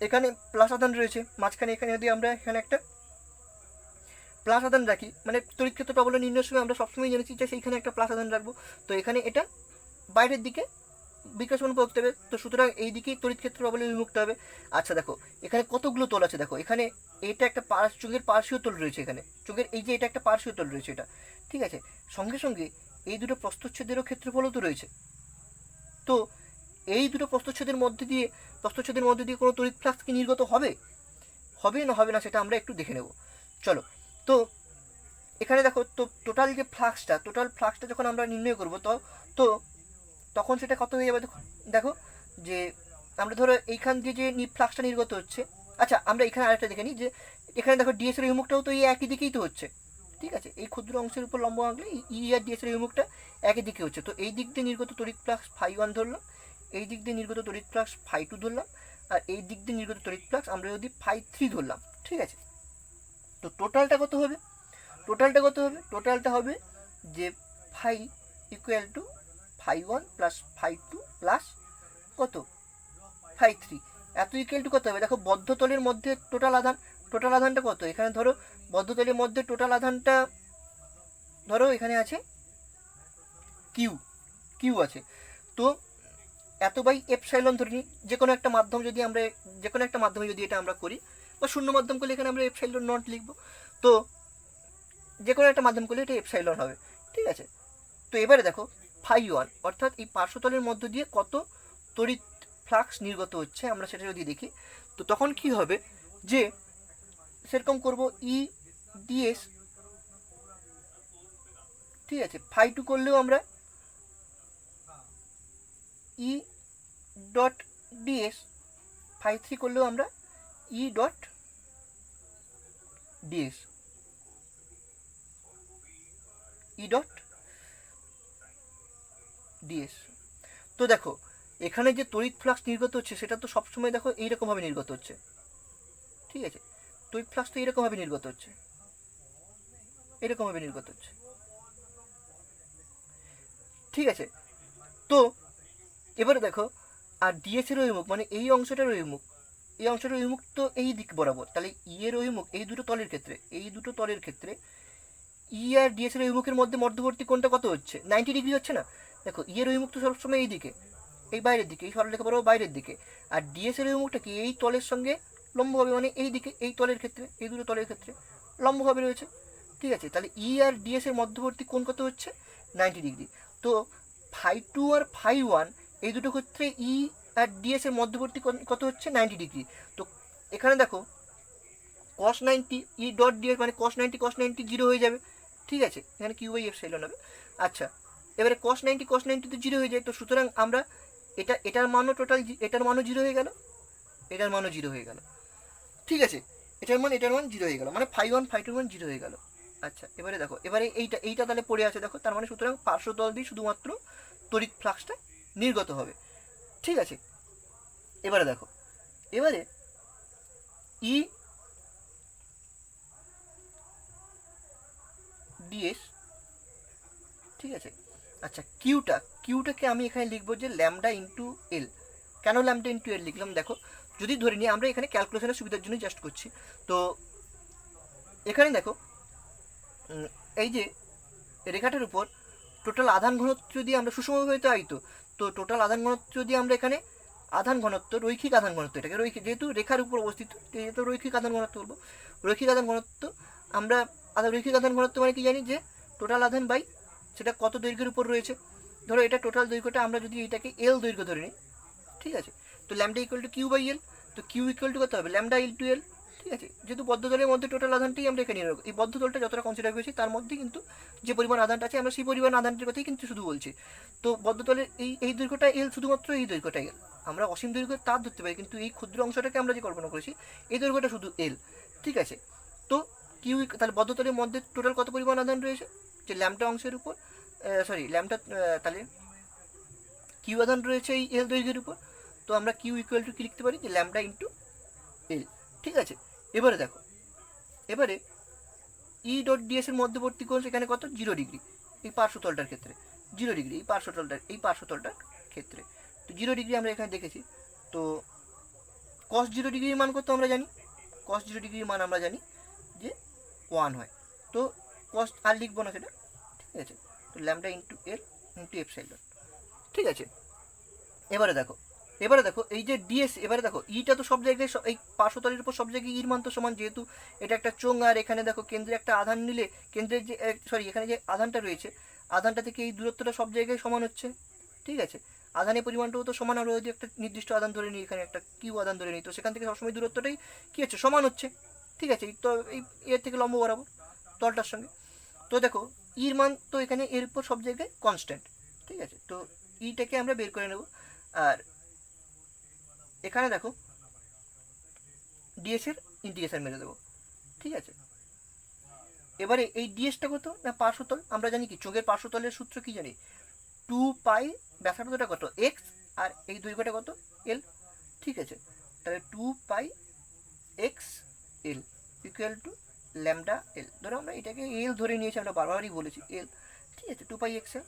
এখানে প্লাস আধান রয়েছে মাঝখানে, এখানে যদি আমরা এখানে একটা প্লাস আধান রাখি, মানে তড়িৎ ক্ষেত্র প্রাবল্য নির্ণয়ের সময় আমরা সবসময় জেনেছি যে সেইখানে একটা প্লাস আধান রাখবো। তো এখানে এটা বাইরের দিকে বিকাশমান করতে হবে, তো সুতরাং এই দিকেই তড়িৎ ক্ষেত্র প্রাবল্যের অভিমুখটা হবে। আচ্ছা দেখো এখানে কতগুলো তল আছে দেখো, এখানে এটা একটা চোখের পার্শ্বীয় তল রয়েছে, এখানে চোখের এই যে এটা একটা পার্শ্বীয় তল রয়েছে এটা, ঠিক আছে। সঙ্গে সঙ্গে এই দুটো প্রস্থচ্ছেদেরও ক্ষেত্রফলও তো রয়েছে। তো এই দুটো প্রস্থচ্ছেদের মধ্যে দিয়ে কোনো তড়িৎ ফ্লাক্স কি নির্গত হবে, হবে না হবে না সেটা আমরা একটু দেখে নেব। চলো, তো এখানে দেখো, তো টোটাল ফ্লাক্সটা যখন আমরা নির্ণয় করবো, তো তখন সেটা কত হয়ে যাবে দেখো যে আমরা ধরো এইখান দিয়ে যে ফ্লাক্সটা নির্গত হচ্ছে। আচ্ছা, আমরা এখানে আরেকটা দেখে নিই যে এখানে দেখো ডিএস এর অভিমুখটাও তো এই একই দিকেই তো হচ্ছে, ঠিক আছে। এই ক্ষুদ্র অংশের উপর লম্ব আঁকলে ই আর ডিএস এর অভিমুখটা একই দিকে হচ্ছে। তো এই দিক দিয়ে নির্গত তড়িৎ ফ্লাক্স φ1 ধরলাম, এই দিক দিয়ে নির্গত তড়িৎ ফ্লাক্স φ2 ধরলাম, আর এই দিক দিয়ে নির্গত তড়িৎ ফ্লাক্স আমরা যদি φ3 ধরলাম, ঠিক আছে। তো টোটালটা কত হবে, টোটালটা হবে যে phi equal to φ1 plus φ2 plus কত φ3, এত ইকুয়াল টু কত হবে দেখো, বদ্ধতলের মধ্যে টোটাল আধানটা কত, এখানে ধরো বদ্ধতলের মধ্যে টোটাল আধানটা ধরো এখানে আছে কিউ আছে। তো এত বাই এপসাইলন ধরে নিই, যে কোনো একটা মাধ্যমে যদি এটা আমরা করি, বা শূন্য মাধ্যম করলে এখানে আমরা এপসাইলন নট লিখবো। তো যে কোনো একটা মাধ্যম করলে এটা এপসাইলন হবে, ঠিক আছে। তো এবারে দেখো φ1 অর্থাৎ এই পার্শ্বতলের মধ্য দিয়ে কত তড়িৎ ফ্লাক্স নির্গত হচ্ছে আমরা সেটা যদি দেখি, তো তখন কি হবে যে সেরকম করব ই ডিএস, ঠিক আছে। φ2 করলেও আমরা ই ডট ডিএস, φ3 করলেও আমরা ই ডট ডিএস, তো দেখো এখানে যে তড়িৎ ফ্লাক্স নির্গত হচ্ছে সেটা তো সবসময় দেখো এইরকমভাবে নির্গত হচ্ছে, ঠিক আছে। তড়িৎ ফ্লাক্স তো এইরকমভাবে নির্গত হচ্ছে, ঠিক আছে। তো এবারে দেখো, আর ডিএস এর অভিমুখ মানে এই অংশটার অভিমুখ তো এই দিক বরাবর, তাহলে ই এর অভিমুখ এই দুটো তলের ক্ষেত্রে ই আর ডিএস এর অভিমুখের মধ্যবর্তী কোণটা কত হচ্ছে, 90 ডিগ্রি হচ্ছে না। দেখো ই এর অভিমুখ তো সবসময় এই দিকে, এই বাইরের দিকে, এই সরলরেখা বরাবর বাইরের দিকে, আর ডিএস এর অভিমুখটা কি এই তলের সঙ্গে লম্বভাবে, মানে এই দিকে, এই দুটো তলের ক্ষেত্রে লম্বভাবে রয়েছে, ঠিক আছে। তাহলে ই আর ডিএস এর মধ্যবর্তী কোণ কত হচ্ছে, 90 ডিগ্রি। তো φ2 আর φ1 এই দুটো ক্ষেত্রে ই আর ডিএস এর মধ্যবর্তী কত হচ্ছে, 90 ডিগ্রি। তো এখানে দেখো cos 90 ই ডট ডিএস মানে cos 90 জিরো হয়ে যাবে, ঠিক আছে। এখানে কিউ বাই এপসাইলন হবে। আচ্ছা, এবারে cos 90 তো জিরো হয়ে যায়, তো সুতরাং আমরা এটার মানও এটার মানও জিরো হয়ে গেল, ঠিক আছে। এটার মান জিরো হয়ে গেল, মানে φ1 φ2 মান জিরো হয়ে গেল। আচ্ছা, এবারে দেখো, এবারে এইটা তাহলে পড়ে আছে দেখো, তার মানে সুতরাং পার্শ্বতল দিয়ে শুধুমাত্র তড়িৎ ফ্লাক্সটা নির্গত হবে, ঠিক আছে। এবারে দেখো, ই ডিএস, ঠিক আছে। আচ্ছা, কিউটাকে আমি এখানে লিখবো যে ল্যামডা ইন্টু এল। কেন ল্যামডা ইন্টু এল লিখলাম দেখো, যদি ধরে নিই আমরা এখানে ক্যালকুলেশনের সুবিধার জন্য জাস্ট করছি, তো এখানে দেখো এই যে রেখাটার উপর টোটাল আধান ঘনত্ব যদি আমরা সুষমভাবে তো টোটাল আধান ঘনত্ব যদি আমরা এখানে রৈখিক আধান ঘনত্ব, এটাকে যেহেতু রেখার উপর অবস্থিত, যেহেতু রৈখিক আধান ঘনত্ব বলবো, রৈখিক আধান ঘনত্ব মানে কি জানি যে টোটাল আধান বাই সেটা কত দৈর্ঘ্যের উপর রয়েছে। ধরো এটা টোটাল দৈর্ঘ্যটা আমরা যদি এটাকে এল দৈর্ঘ্য ধরে নিই, ঠিক আছে। তো lambda equal to q by L, তো কিউ ইকুয়াল টু কত হবে ল্যামডা ইল টু এল, ঠিক আছে। যেহেতু বদ্ধতলের মধ্যে টোটাল আধানটাই আমরা এখানে রাখবো, এই বদ্ধতলটা যতটা কনসিডার করেছি তার মধ্যে কিন্তু যে পরিমাণ আধানটা আছে আমরা সেই পরিমাণ আধানটির কথাই কিন্তু শুধু বলছি। তো বদ্ধতলের এই দৈর্ঘ্যটা এল, শুধুমাত্র এই দৈর্ঘ্যটা এল, আমরা অসীম দৈর্ঘ্যের তার ধরতে পারি, কিন্তু এই ক্ষুদ্র অংশটাকে আমরা যে কল্পনা করেছি এই দৈর্ঘ্যটা শুধু এল, ঠিক আছে। তো কিউ তাহলে বদ্ধতলের মধ্যে টোটাল কত পরিমাণ আধান রয়েছে, যে ল্যামডা অংশের উপর ল্যামডা, তাহলে কিউ আধান রয়েছে এই এল দৈর্ঘ্যের উপর। তো আমরা কিউ ইকুয়াল টু কি লিখতে পারি, যে ল্যামডা ইন্টু এল, ঠিক আছে। এবারে দেখো, এবারে ই ডট ডিএস এর মধ্যবর্তী কোণ সেখানে কত 0 ডিগ্রি, এই পার্শ্বতলটার ক্ষেত্রে 0 ডিগ্রি, এই পার্শ্বতলটার ক্ষেত্রে। তো 0 ডিগ্রি আমরা এখানে দেখেছি। তো কস 0 ডিগ্রির মান কত আমরা জানি, কস 0 ডিগ্রির মান আমরা জানি যে 1 হয়। তো কস আর লিখবো না সেটা, ঠিক আছে। তো lambda into L into epsilon, ঠিক আছে। এবারে দেখো এই যে ডিএস, এবারে দেখো ইটা তো সব জায়গায় এই পার্শ্বতলের উপর সব জায়গায় ইর মান তো সমান, যেহেতু এটা একটা চোঙ, আর এখানে দেখো কেন্দ্রে একটা আধান নিলে কেন্দ্রের যে এখানে যে আধানটা রয়েছে, আধানটা থেকে এই দূরত্বটা সব জায়গায় সমান হচ্ছে, ঠিক আছে। আধানের পরিমাণটাও তো সমান, আর যদি একটা নির্দিষ্ট আধান ধরে নিই, এখানে একটা কিউ আধান ধরে নিই, তো সেখান থেকে সবসময় দূরত্বটাই কী হচ্ছে, সমান হচ্ছে, ঠিক আছে। তো এই এর থেকে লম্ব বরাবর তলটার সঙ্গে। তো দেখো ইর মান তো এখানে এর উপর সব জায়গায় কনস্ট্যান্ট, ঠিক আছে। তো ইটাকে আমরা বের করে নেব, আর এখানে দেখো ডিএস এর ইন্টিগ্রেশন মেরে দেবো, ঠিক আছে। এবারে এই ডিএসটা কত না পার্শ্বতল, আমরা জানি কি চোখের পার্শ্বতলের সূত্র কি জানি, 2 পাই, ব্যাসার্ধটা কত এক্স, আর এই দৈর্ঘ্যটা কত এল, ঠিক আছে। তাহলে 2 pi x l equal to lambda l, ধরো আমরা এটাকে এল ধরে নিয়েছি, আমরা বারবারই বলেছি এল, ঠিক আছে। 2 পাই এক্স এল,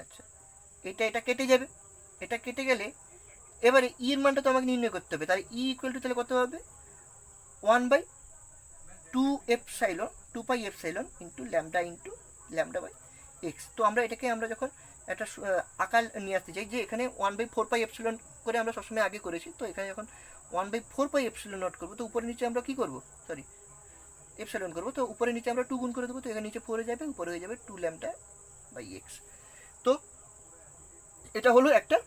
আচ্ছা। এটা কেটে যাবে, এটা কেটে গেলে এবারে ই এর মানটা তো আমাকে নির্ণয় করতে হবে, তাহলে ই ইকুয়াল টু তাহলে কত হবে 1/2 epsilon, 2 pi epsilon into lambda by x. তো আমরা এটাকে আমরা যখন একটা আকার নিয়ে আসতে চাই, যে এখানে 1/4 পাই এপসাইলন করে আমরা সবসময় আগে করেছি, তো এখানে যখন 1/4 পাই এপসাইলন নট করবো, তো উপরে নিচে আমরা কী করবো, এপসাইলন করবো, তো উপরে নিচে আমরা 2 গুণ করে দেবো, তো এখানে নিচে 4 হয়ে যাবে, উপরে হয়ে যাবে 2 ল্যামডা বাই এক্স। তো এটা হলো একটা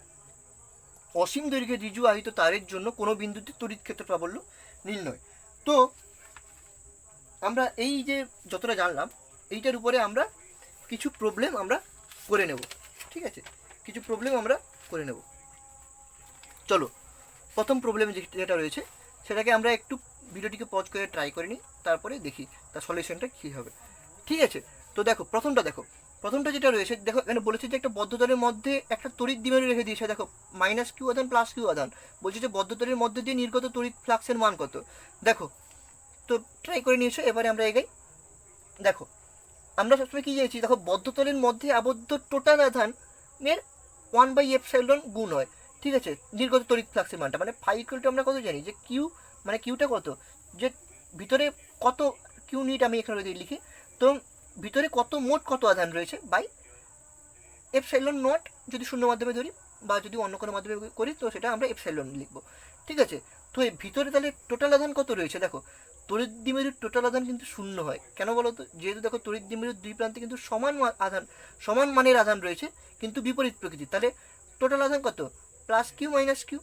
অসীম দৈর্ঘ্যের ঋজু আহিত তারের জন্য কোনো বিন্দুতে তড়িৎ ক্ষেত্র প্রাবল্য নির্ণয়। তো আমরা এই যে যতটা জানলাম এইটার উপরে আমরা কিছু প্রবলেম আমরা করে নেব, ঠিক আছে, কিছু প্রবলেম আমরা করে নেব। চলো প্রথম প্রবলেম যেটা রয়েছে সেটাকে আমরা একটু ভিডিওটিকে পজ করে ট্রাই করে নিই, তারপরে দেখি তার সলিউশনটা কী হবে, ঠিক আছে। তো দেখো প্রথমটা যেটা রয়েছে, দেখো এখানে বলেছে যে একটা বদ্ধতলের মধ্যে একটা তড়িৎ দ্বিমেরু রেখে দিয়েছে, দেখো মাইনাস কিউ আধান প্লাস কিউ আধান, বলছে যে বদ্ধতলের মধ্যে দিয়ে নির্গত তড়িৎ ফ্লাক্সের মান কত। দেখো তো ট্রাই করে নিয়েছো, এবারে আমরা এগাই। দেখো আমরা সবসময় কী জানিছি, দেখো বদ্ধতলের মধ্যে আবদ্ধ টোটাল আধানের 1/এপসাইলন গুণ হয়, ঠিক আছে, নির্গত তড়িৎ ফ্লাক্সের মানটা, মানে ফাই ইকুয়াল টু আমরা কত জানি, যে কিউ মানে কিউটা কত, যে ভিতরে কত কিউ নিট আমি এখানে লিখি, তো ভিতরে মোট কত আধান রয়েছে বাই এপসাইলন নট, যদি শূন্য মাধ্যমে ধরি বা যদি অন্য কোনো মাধ্যমে করি তো সেটা আমরা এপসাইলন লিখবো, ঠিক আছে। তো এর ভিতরে তাহলে টোটাল আধান কত রয়েছে, দেখো তড়িৎ দ্বিমেরুর টোটাল আধান কিন্তু শূন্য হয়, কেন বলো তো, যেহেতু দেখো তড়িৎ দ্বিমেরুর দুই প্রান্তে কিন্তু সমান মানের আধান রয়েছে কিন্তু বিপরীত প্রকৃতির, তাহলে টোটাল আধান কত প্লাস কিউ মাইনাস কিউ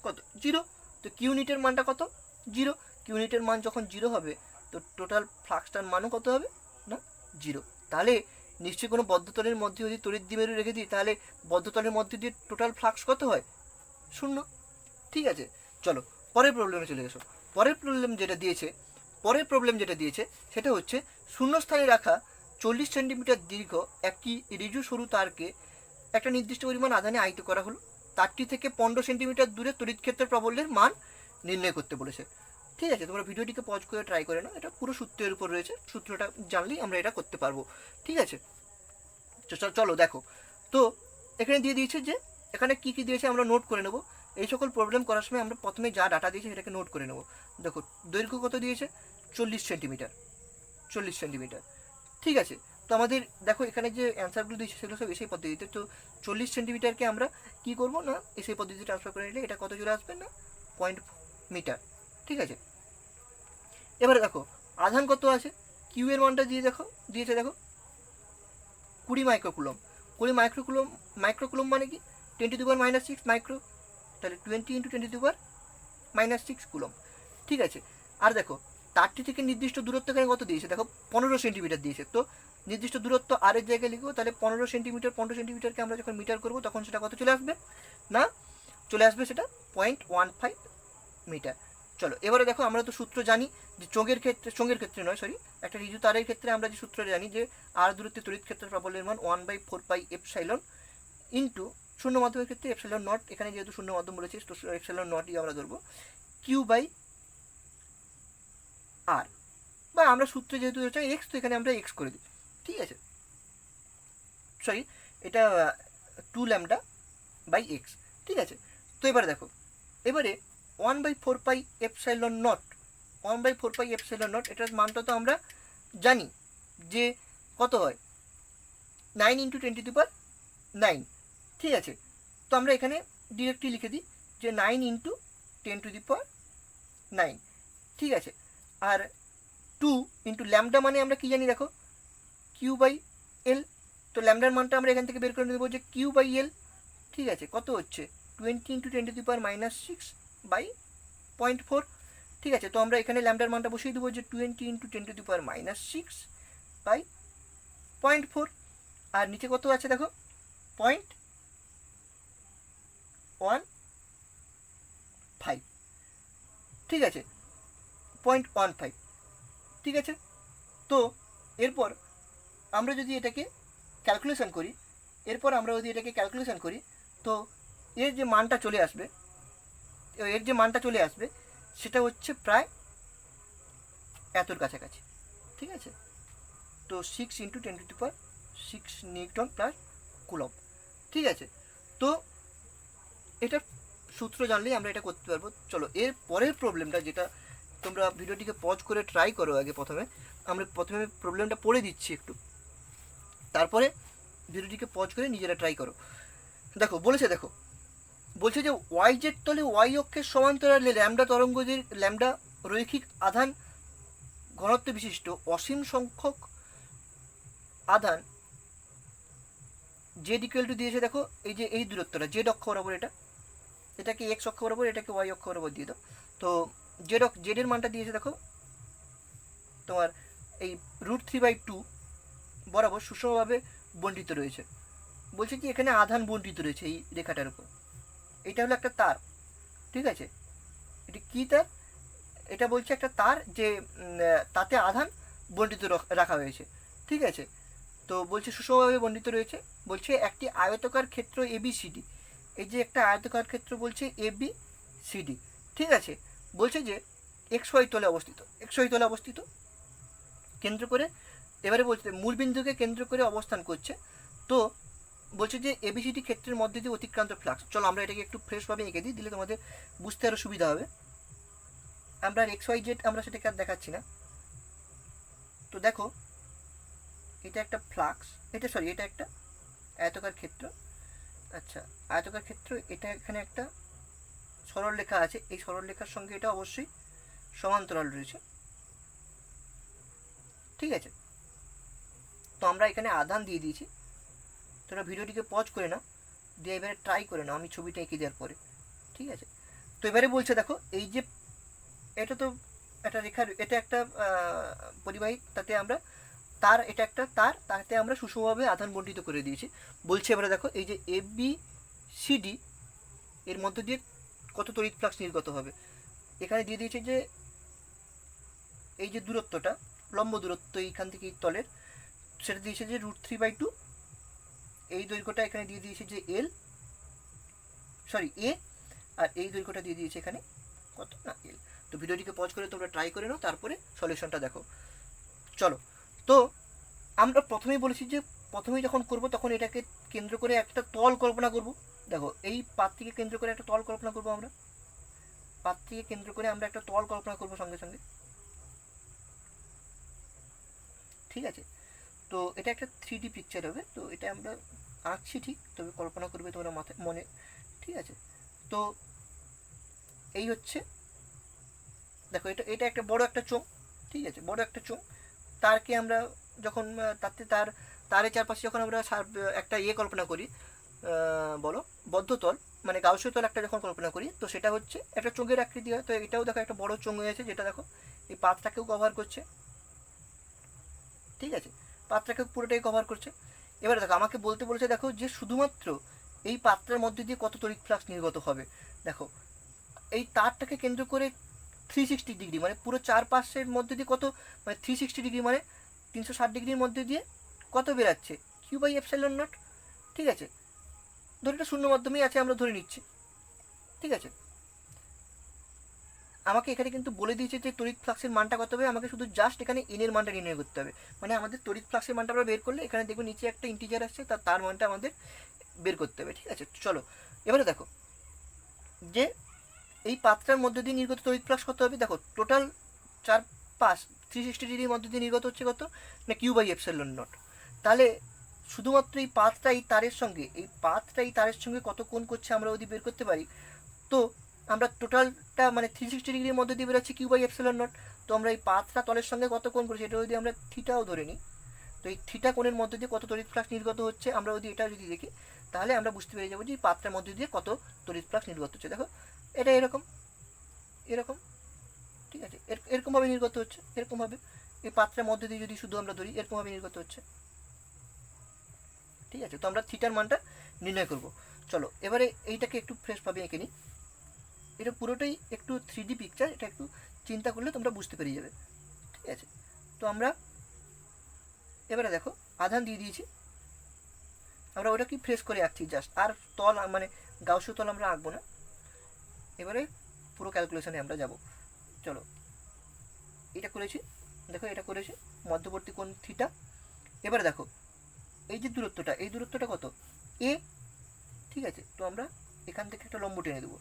কত 0, তো কিউ ইউনিটের মানটা কত 0, কিউ ইউনিটের মান যখন 0 হবে তো টোটাল ফ্লাক্সটার মানও কত হবে না 0। তাহলে নিশ্চয়ই কোনো বদ্ধতলের মধ্যে যদি তড়িৎ দ্বিমেরু রেখে দিই তাহলে বদ্ধতলের মধ্যে দিয়ে টোটাল ফ্লাক্স কত হয় 0, ঠিক আছে। চলো পরের প্রবলেমে চলে এসো। পরের প্রবলেম যেটা দিয়েছে সেটা হচ্ছে শূন্যস্থানে রাখা 40 সেন্টিমিটার দীর্ঘ একটি ঋজু সরু তারকে একটা নির্দিষ্ট পরিমাণ আধানে আহিত করা হলো, তারটি থেকে 15 সেন্টিমিটার দূরে তড়িৎ ক্ষেত্রের প্রাবল্যের মান নির্ণয় করতে বলেছে, ঠিক আছে। তোমরা ভিডিওটিকে পজ করে ট্রাই করে নাও, এটা পুরো সূত্রের উপর রয়েছে, সূত্রটা জানলেই আমরা এটা করতে পারবো, ঠিক আছে। চলো দেখো, তো এখানে দিয়ে দিয়েছে যে এখানে কী কী দিয়েছে আমরা নোট করে নেব, এই সকল প্রবলেম করার সময় আমরা প্রথমে যা ডাটা দিয়েছে সেটাকে নোট করে নেব। দেখো দৈর্ঘ্য কত দিয়েছে 40 সেন্টিমিটার, ঠিক আছে। তো আমাদের দেখো এখানে যে অ্যান্সারগুলো দিয়েছে সেগুলো সব এসআই পদ্ধতিতে, তো 40 সেন্টিমিটারকে আমরা কী করবো না এসআই পদ্ধতিতে ট্রান্সফার করে নিলে এটা কত চলে আসবে না 0.4 মিটার, ঠিক আছে। এবারে দেখো আধান কত আছে, কিউ এর মানটা দিয়েছে দেখো 20 মাইক্রোকুলম। 20 মাইক্রোকুলম মানে কি 10⁻⁻6 মাইক্রো, তাহলে 20 × 10⁻⁻6 কুলম্ব। ঠিক আছে, আর দেখো তারটি থেকে নির্দিষ্ট দূরত্ব এখানে কত দিয়েছে, দেখো 15 সেন্টিমিটার দিয়েছে। তো নির্দিষ্ট দূরত্ব আর এর জায়গায় লিখবো, তাহলে 15 সেন্টিমিটারকে আমরা যখন মিটার করবো তখন সেটা কত চলে আসবে না, চলে আসবে সেটা 0.15 মিটার। চলো এবারে দেখো, আমরা তো সূত্র জানি যে চোঙের ক্ষেত্রে নয় সরি, একটা ঋজু তারের ক্ষেত্রে আমরা যে সূত্রটা জানি যে আর দূরত্বে তড়িৎ ক্ষেত্রের প্রাবল্যের মান 1/4πε ইন্টু শূন্য মাধ্যমের ক্ষেত্রে এপসাইলন নট, এখানে যেহেতু শূন্য মাধ্যম বলেছি তো এপসাইলন নটই আমরা ধরবো, Q/r, বা আমরা সূত্রে যেহেতু হচ্ছে এক্স তো এখানে আমরা এক্স করে দিই। ঠিক আছে, সরি এটা 2λ/x। ঠিক আছে, তো এবারে দেখো, এবারে 1/4πε0 এটার মানটা তো আমরা জানি যে কত হয়, 9 × 10⁻৯। ঠিক আছে, তো আমরা এখানে ডিরেক্টলি লিখে দিই যে 9 × 10⁻৯। ঠিক আছে, আর 2 × ল্যামডা মানে আমরা কি জানি দেখো, Q/L। তো ল্যামডার মানটা আমরা এখান থেকে বের করে নেবো যে Q/L। ঠিক আছে, কত হচ্ছে 20 × 10⁻⁻6/0.4। ঠিক আছে, তো আমরা এখানে ল্যামডার মানটা বসিয়ে দেবো যে 20 × 10⁻⁻6/0.4। আর নিচে কত আছে দেখো, 0.15। ঠিক আছে, 0.15। ঠিক আছে, তো এরপর আমরা যদি এটাকে ক্যালকুলেশন করি, তো এর যে মানটা চলে আসবে সেটা হচ্ছে প্রায় এতর কাছাকাছি। ঠিক আছে, তো 6 × 10⁶ নিউটন প্লাস কুলম্ব। ঠিক আছে, তো এটা সূত্র জানলেই আমরা এটা করতে পারবো। চলো এর পরের প্রবলেমটা, যেটা তোমরা ভিডিওটিকে পজ করে ট্রাই করো, আগে আমরা প্রথমে প্রবলেমটা পড়ে দিচ্ছি একটু, তারপরে ভিডিওটিকে পজ করে নিজেরা ট্রাই করো। বলছে যে ওয়াই জেড তলে ওয়াই অক্ষের সমান্তরালে ল্যামডা রৈখিক আধান ঘনত্ব বিশিষ্ট অসীম সংখ্যক আধান জেড ইকুয়াল টু দিয়েছে। দেখো এই যে এই দূরত্বটা জেড অক্ষ বরাবর, এটাকে এক্স অক্ষ বরাবর, এটাকে ওয়াই অক্ষ বরাবর দিয়ে দাও। তো জেডের মানটা দিয়েছে দেখো তোমার এই √3/2 বরাবর সুষমভাবে বণ্টিত রয়েছে। বলছে কি এখানে আধান বণ্টিত রয়েছে এই রেখাটার উপর। এটা হলো একটা তার। ঠিক আছে, এটা কি তার, এটা বলছে একটা তার যে তাতে আধান বণ্টিত রাখা হয়েছে। ঠিক আছে, তো বলছে সুষমভাবে বণ্টিত রয়েছে। বলছে একটি আয়তকার ক্ষেত্র ABCD, এই যে একটা আয়তকার ক্ষেত্র বলছে ABCD। ঠিক আছে, বলছে যে XY তলে অবস্থিত কেন্দ্র করে, এবারে বলছে মূলবিন্দুকে কেন্দ্র করে অবস্থান করছে। তো বলছে যে ABCD ক্ষেত্রের মধ্যে দিয়ে অতিক্রান্ত ফ্লাক্স। চলো আমরা এটাকে একটু ফ্রেশভাবে এঁকে দিই, দিলে তোমাদের বুঝতে আরও সুবিধা হবে। আমরা XYZ আমরা সেটাকে আর দেখাচ্ছি না। তো দেখো এটা একটা ফ্লাক্স, এটা একটা আয়তকার ক্ষেত্র। আচ্ছা, আয়তকার ক্ষেত্র, এটা এখানে একটা সরল রেখা আছে, এই সরল রেখার সঙ্গে এটা অবশ্যই সমান্তরাল রয়েছে। ঠিক আছে, তো আমরা এখানে আধান দিয়ে দিয়েছি। তোমরা ভিডিওটিকে পজ করে নাও, দিয়ে এবারে ট্রাই করে নাও আমি ছবিটা এঁকে দেওয়ার পরে। ঠিক আছে, তো এবারে বলছে দেখো এই যে এটা তো একটা রেখার, এটা একটা পরিবাহী, তাতে আমরা এটা একটা তার, তাতে আমরা সুষমভাবে আধান বণ্টিত করে দিয়েছি। বলছে এবারে দেখো এই যে ABCD এর মধ্য দিয়ে কত তড়িৎ ফ্লাক্স নির্গত হবে। এখানে দিয়ে দিয়েছে যে এই যে দূরত্বটা, লম্ব দূরত্ব এইখান থেকে তলের, সেটা দিয়েছে যে √3/2। এই দৈর্ঘ্যটা এখানে দিয়ে দিয়েছে যে A, আর এই দৈর্ঘ্যটা দিয়ে দিয়েছে এখানে কত না L। তো ভিডিওটিকে পজ করে তোমরা ট্রাই করে নাও, তারপরে সলিউশনটা দেখো। চলো, তো আমরা প্রথমেই বলেছি যে প্রথমেই যখন করব তখন এটাকে কেন্দ্র করে একটা তল কল্পনা করব। দেখো এই পাতটিকে কেন্দ্র করে একটা তল কল্পনা করব, আমরা পাতটিকে কেন্দ্র করে আমরা একটা তল কল্পনা করব সঙ্গে সঙ্গে। ঠিক আছে, তো এটা একটা 3D পিকচার হবে, তো এটা আমরা আঁকছি ঠিক, তবে কল্পনা করবে তোমরা মাথায় মনে। ঠিক আছে, তো এই হচ্ছে দেখো এটা একটা বড় একটা চোঙ। ঠিক আছে, বড় একটা চোঙ, তারকে আমরা যখন তারের চারপাশে যখন আমরা একটা কল্পনা করি, বলো বদ্ধতল মানে গাউসীয় তল একটা যখন কল্পনা করি, তো সেটা হচ্ছে একটা চোঙের আকৃতি হয়। তো এটাও দেখো একটা বড় চোঙ হয়েছে, যেটা দেখো এই পাতটাকেও কভার করছে। ঠিক আছে, পাতটাকে পুরোটাই কভার করছে। এবারে দেখো আমাকে বলতে বলেছে, দেখো যে শুধুমাত্র এই পাত্রের মধ্যে দিয়ে কত তড়িৎ ফ্লাক্স নির্গত হবে। দেখো এই তারটাকে কেন্দ্র করে 360 ডিগ্রি মানে পুরো চারপাশের মধ্যে দিয়ে কত, মানে 360 ডিগ্রি মানে 360 ডিগ্রির মধ্যে দিয়ে কত বেরাচ্ছে, Q/ε0। ঠিক আছে, ধরে এটা শূন্য মাধ্যমেই আছে আমরা ধরে নিচ্ছি। ঠিক আছে, আমাকে এখানে কিন্তু বলে দিয়েছে যে তড়িৎ ফ্লাক্সের মানটা কত হবে, আমাকে শুধু জাস্ট এখানে এনের মানটা নির্ণয় করতে হবে। মানে আমাদের তড়িৎ ফ্লাক্সের মানটা আমরা বের করলে এখানে দেখবো নিচে একটা ইন্টিজার আসছে, তার মানটা আমাদের বের করতে হবে। ঠিক আছে, চলো এবারে দেখো যে এই পাত্রের মধ্যে দিয়ে নির্গত তড়িৎ ফ্লাক্স কত হবে। দেখো টোটাল 4-5 360 ডিগ্রির মধ্যে দিয়ে নির্গত হচ্ছে কত না Q/ε0। তাহলে শুধুমাত্র এই পাতটা এই তারের সঙ্গে কত কোণ করছে আমরা যদি বের করতে পারি, তো আমরা টোটালটা মানে 360 ডিগ্রির মধ্যে দিয়ে বেরোচ্ছি Q/ε0। তো আমরা এই পাতটা তলের সঙ্গে কত কোণ করছি এটা যদি আমরা থিটাও ধরে নিই, তো এই থিটা কোণের মধ্যে দিয়ে কত তড়িৎ ফ্লাক্স নির্গত হচ্ছে আমরা যদি এটা যদি দেখি, তাহলে আমরা বুঝতে পেরে যাবো যে এই পাত্রের মধ্যে দিয়ে কত তড়িৎ ফ্লাক্স নির্গত হচ্ছে। দেখো এটা এরকম এরকম, ঠিক আছে, এরকমভাবে নির্গত হচ্ছে, এরকমভাবে এই পাত্রের মধ্যে দিয়ে যদি শুধু আমরা ধরি এরকমভাবে নির্গত হচ্ছে। ঠিক আছে, তো আমরা থিটার মানটা নির্ণয় করব। চলো এবারে এইটাকে একটু ফ্রেশভাবে এঁকে নিই। এটা পুরোটাই একটু 3D পিকচার, এটা একটু চিন্তা করলে তোমরা বুঝতে পেরে যাবে। ঠিক আছে, তো আমরা এবারে দেখো আধান দিয়ে দিয়েছি, আমরা ওটা কি ফ্রেশ করে আঁকছি জাস্ট, আর তল মানে গাউসীয় তল আমরা আঁকবো না। এবারে পুরো ক্যালকুলেশনে আমরা যাব। চলো এটা করেছি, দেখো এটা করেছি মধ্যবর্তী কোণ থিটা। এবারে দেখো এই যে দূরত্বটা, এই দূরত্বটা কত এ। ঠিক আছে, তো আমরা এখান থেকে একটা লম্ব টেনে দেবো।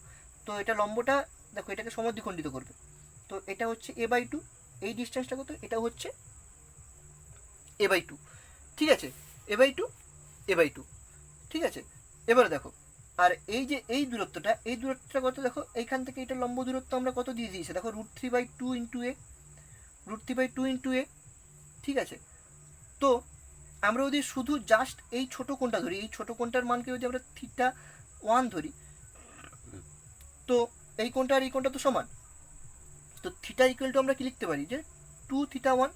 তো এটা লম্বটা দেখো এটাকে সমদ্বিখণ্ডিত করবে, তো এটা হচ্ছে a/2। এই ডিস্টেন্সটা কত, এটা হচ্ছে a/2। ঠিক আছে, a/2 a/2। ঠিক আছে, এবারে দেখো আর এই যে এই দূরত্বটা কত, দেখো এইখান থেকে এটা লম্ব দূরত্ব আমরা কত দিয়ে দিয়েছি, দেখো √3/2 ইন্টু এ, √3/2 ইন্টু এ। ঠিক আছে, তো আমরা যদি শুধু জাস্ট এই ছোটো কোণটা ধরি, এই ছোটো কোণটার মানকে যদি আমরা θ1 ধরি, তো এই কোণটা আর এই কোণটা তো সমান, তো থিটা ইকুয়াল টু আমরা কি লিখতে পারি যে 2θ1।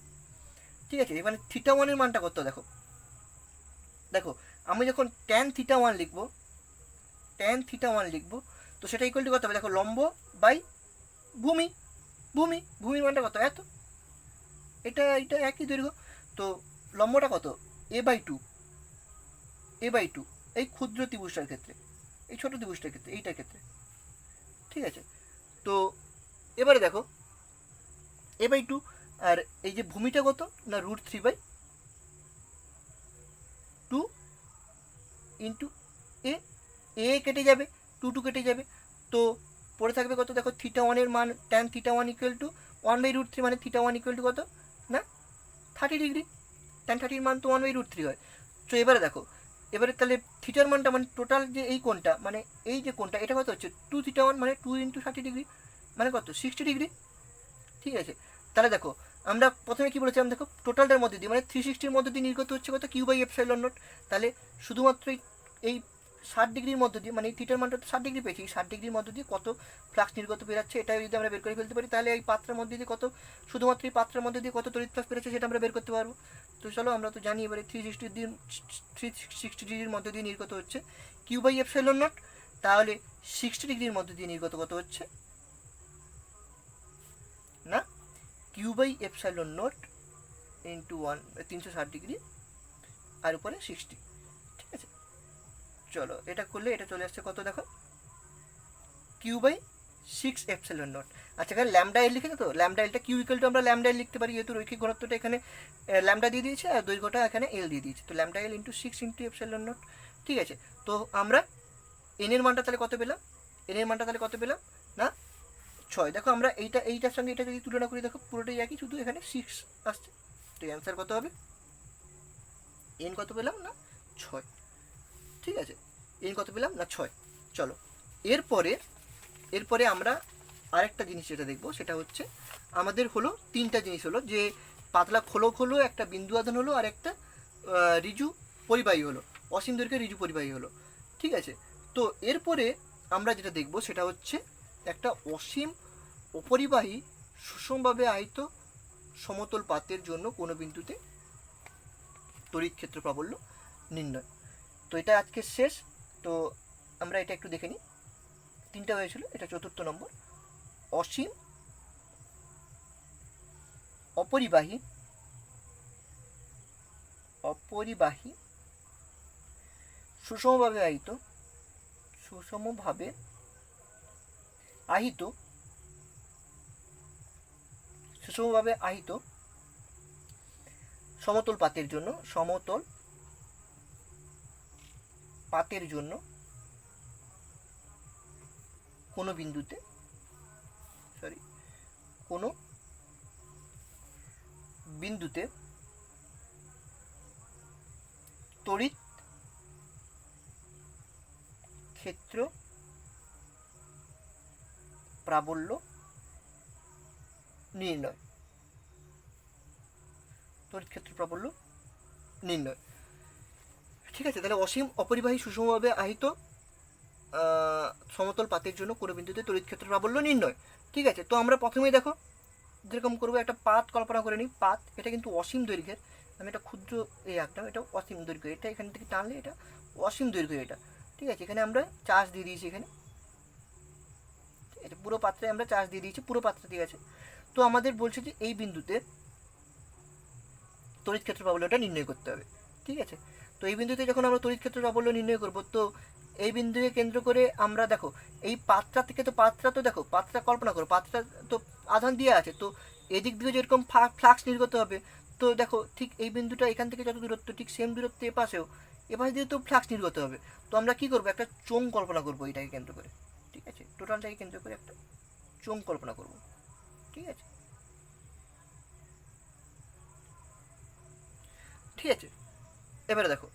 ঠিক আছে, এখানে θ1 এর মানটা কত, দেখো দেখো আমি যখন tan θ1 লিখবো, তো সেটা ইকুয়াল টু কত হবে, দেখো লম্ব বাই ভূমির মানটা কত এত, এটা একই দৈর্ঘ্য, তো লম্বটা কত a/2 এই ক্ষুদ্র ত্রিভুজটার ক্ষেত্রে, এই ছোট ত্রিভুজটার ক্ষেত্রে, এইটার ক্ষেত্রে। ঠিক আছে, তো এবারে দেখো a/2 আর এই যে ভূমিটা কত না √3/2 ইন্টু এ, কেটে যাবে, 2 কেটে যাবে, তো পড়ে থাকবে কত, দেখো θ1 এর মান tan θ1 ইকুয়াল টু 1/√3 মানে θ1 ইকুয়াল টু কত না 30 ডিগ্রি, tan 30 মান তো 1/√3 হয়। তো এবারে দেখো এবারে তাহলে থিটার মানটা মানে টোটাল যে এই কোণটা মানে এই যে কোণটা এটা কত হচ্ছে 2θ1 মানে 2 ইন্টু 30 ডিগ্রি মানে কত 60 ডিগ্রি। ঠিক আছে, তাহলে দেখো আমরা প্রথমে কি বলেছিলাম, দেখো টোটালটার মধ্যে দিয়ে মানে 360-র মধ্যে দিয়ে নির্গত হচ্ছে কত Q/ε0। তাহলে শুধুমাত্র এই 60 ডিগ্রির মধ্যে দিয়ে মানে এই থিটার মানটা তো 60 ডিগ্রি পেয়েছি, 60 ডিগ্রির মধ্যে দিয়ে কত ফ্লাক্স নির্গত বেরাচ্ছে এটা যদি আমরা বের করে ফেলতে পারি, তাহলে এই পাত্রের মধ্যে দিয়ে কত, শুধুমাত্র এই পাত্রের মধ্যে দিয়ে কত তড়িৎ ফ্লাক্স বেরোচ্ছে সেটা আমরা বের করতে পারবো। তো চলো আমরা তো জানি এবারে 360 ডিগ্রির মধ্যে দিয়ে নির্গত হচ্ছে Q/ε0, তাহলে 60 ডিগ্রির মধ্যে দিয়ে নির্গত কত হচ্ছে না Q/ε0 ইন্টু 360 ডিগ্রি আর উপরে 60। ঠিক আছে, চলো এটা করলে এটা চলে আসছে কত, দেখো Q/6ε0। আচ্ছা এখানে ল্যামডা এল লিখেছে, তো ল্যামডা এলটা কিউ ইকুয়াল টু আমরা ল্যামডা এল লিখতে পারি, যেহেতু রৈখিক ঘনত্বটা এখানে ল্যামডা দিয়ে দিয়েছে আর দৈর্ঘ্যটা এখানে এল দিয়ে দিয়েছে, তো ল্যামডা এল ইন্টু 6 ইন্টু ε0। ঠিক আছে, তো আমরা এনের মানটা তাহলে কত পেলাম, না 6। দেখো আমরা এইটার সঙ্গে এটা যদি তুলনা করি, দেখো পুরোটাই একই, শুধু এখানে 6 আসছে, তো অ্যান্সার কত হবে, এন কত পেলাম না 6। ঠিক আছে, এন কত পেলাম না 6। চলো এরপরে আমরা আরেকটা জিনিস যেটা দেখবো সেটা হচ্ছে আমাদের হলো তিনটা জিনিস হলো, যে পাতলা খোলক হলো, একটা বিন্দু আধান হলো, আর একটা রিজু পরিবাহী হলো, অসীম দৈর্ঘ্যের রিজু পরিবাহী হলো। ঠিক আছে। তো এরপরে আমরা যেটা দেখব সেটা হচ্ছে একটা অসীম অপরিবাহী সুষমভাবে আহিত সমতল পাতের জন্য কোনো বিন্দুতে তড়িৎ ক্ষেত্র প্রাবল্য নির্ণয়। তো এটা আজকে শেষ। তো আমরা এটা একটু দেখে নিই। 3টা হয়েছিল, এটা 4র্থ নম্বর। অসীম অপরিবাহী সুষমভাবে আহিত সমতল পাতের জন্য কোনো বিন্দুতে তড়িৎ ক্ষেত্র প্রাবল্য নির্ণয়। ঠিক আছে, তাহলে অসীম অপরিবাহী সুষমভাবে আহিত সমতল পাতের জন্য কোনো বিন্দুতে তড়িৎ ক্ষেত্র প্রাবল্য নির্ণয়। ঠিক আছে, তো আমরা প্রথমেই দেখো যেরকম করবো, একটা পাত কল্পনা করে নিই। পাত এটা কিন্তু অসীম দৈর্ঘ্যের। আমি এটা ক্ষুদ্র আঁকলাম, এটা অসীম দৈর্ঘ্য। এটা এখান থেকে টানলে এটা অসীম দৈর্ঘ্য এটা। ঠিক আছে, এখানে আমরা চার্জ দিয়ে দিয়েছি এখানে। ঠিক আছে, পুরো পাত্রে আমরা চার্জ দিয়ে দিয়েছি, পুরো পাত্র ঠিক আছে। তো আমাদের বলছে যে এই বিন্দুতে তড়িৎ ক্ষেত্র প্রাবল্যটা নির্ণয় করতে হবে। ঠিক আছে, তো এই বিন্দুতে যখন আমরা তড়িৎ ক্ষেত্র প্রাবল্য নির্ণয় করব, তো এই বিন্দুকে কেন্দ্র করে আমরা দেখো এই পাত্রা থেকে, তো পাত্রা কল্পনা করো, পাত্রা তো আধান দিয়ে আছে, তো এদিক দিয়ে যেরকম ফ্লাক্স নির্গত হবে, তো দেখো ঠিক এই বিন্দুটা এখান থেকে যত দূরত্ব, ঠিক সেম দূরত্ব এপাশেও দিয়ে তো ফ্লাক্স নির্গত হবে। তো আমরা কি করবো, একটা চোঙ কল্পনা করবো এটাকে কেন্দ্র করে। ঠিক আছে, টোটালটাকে কেন্দ্র করে একটা চোঙ কল্পনা করবো। ঠিক আছে, এবারে দেখো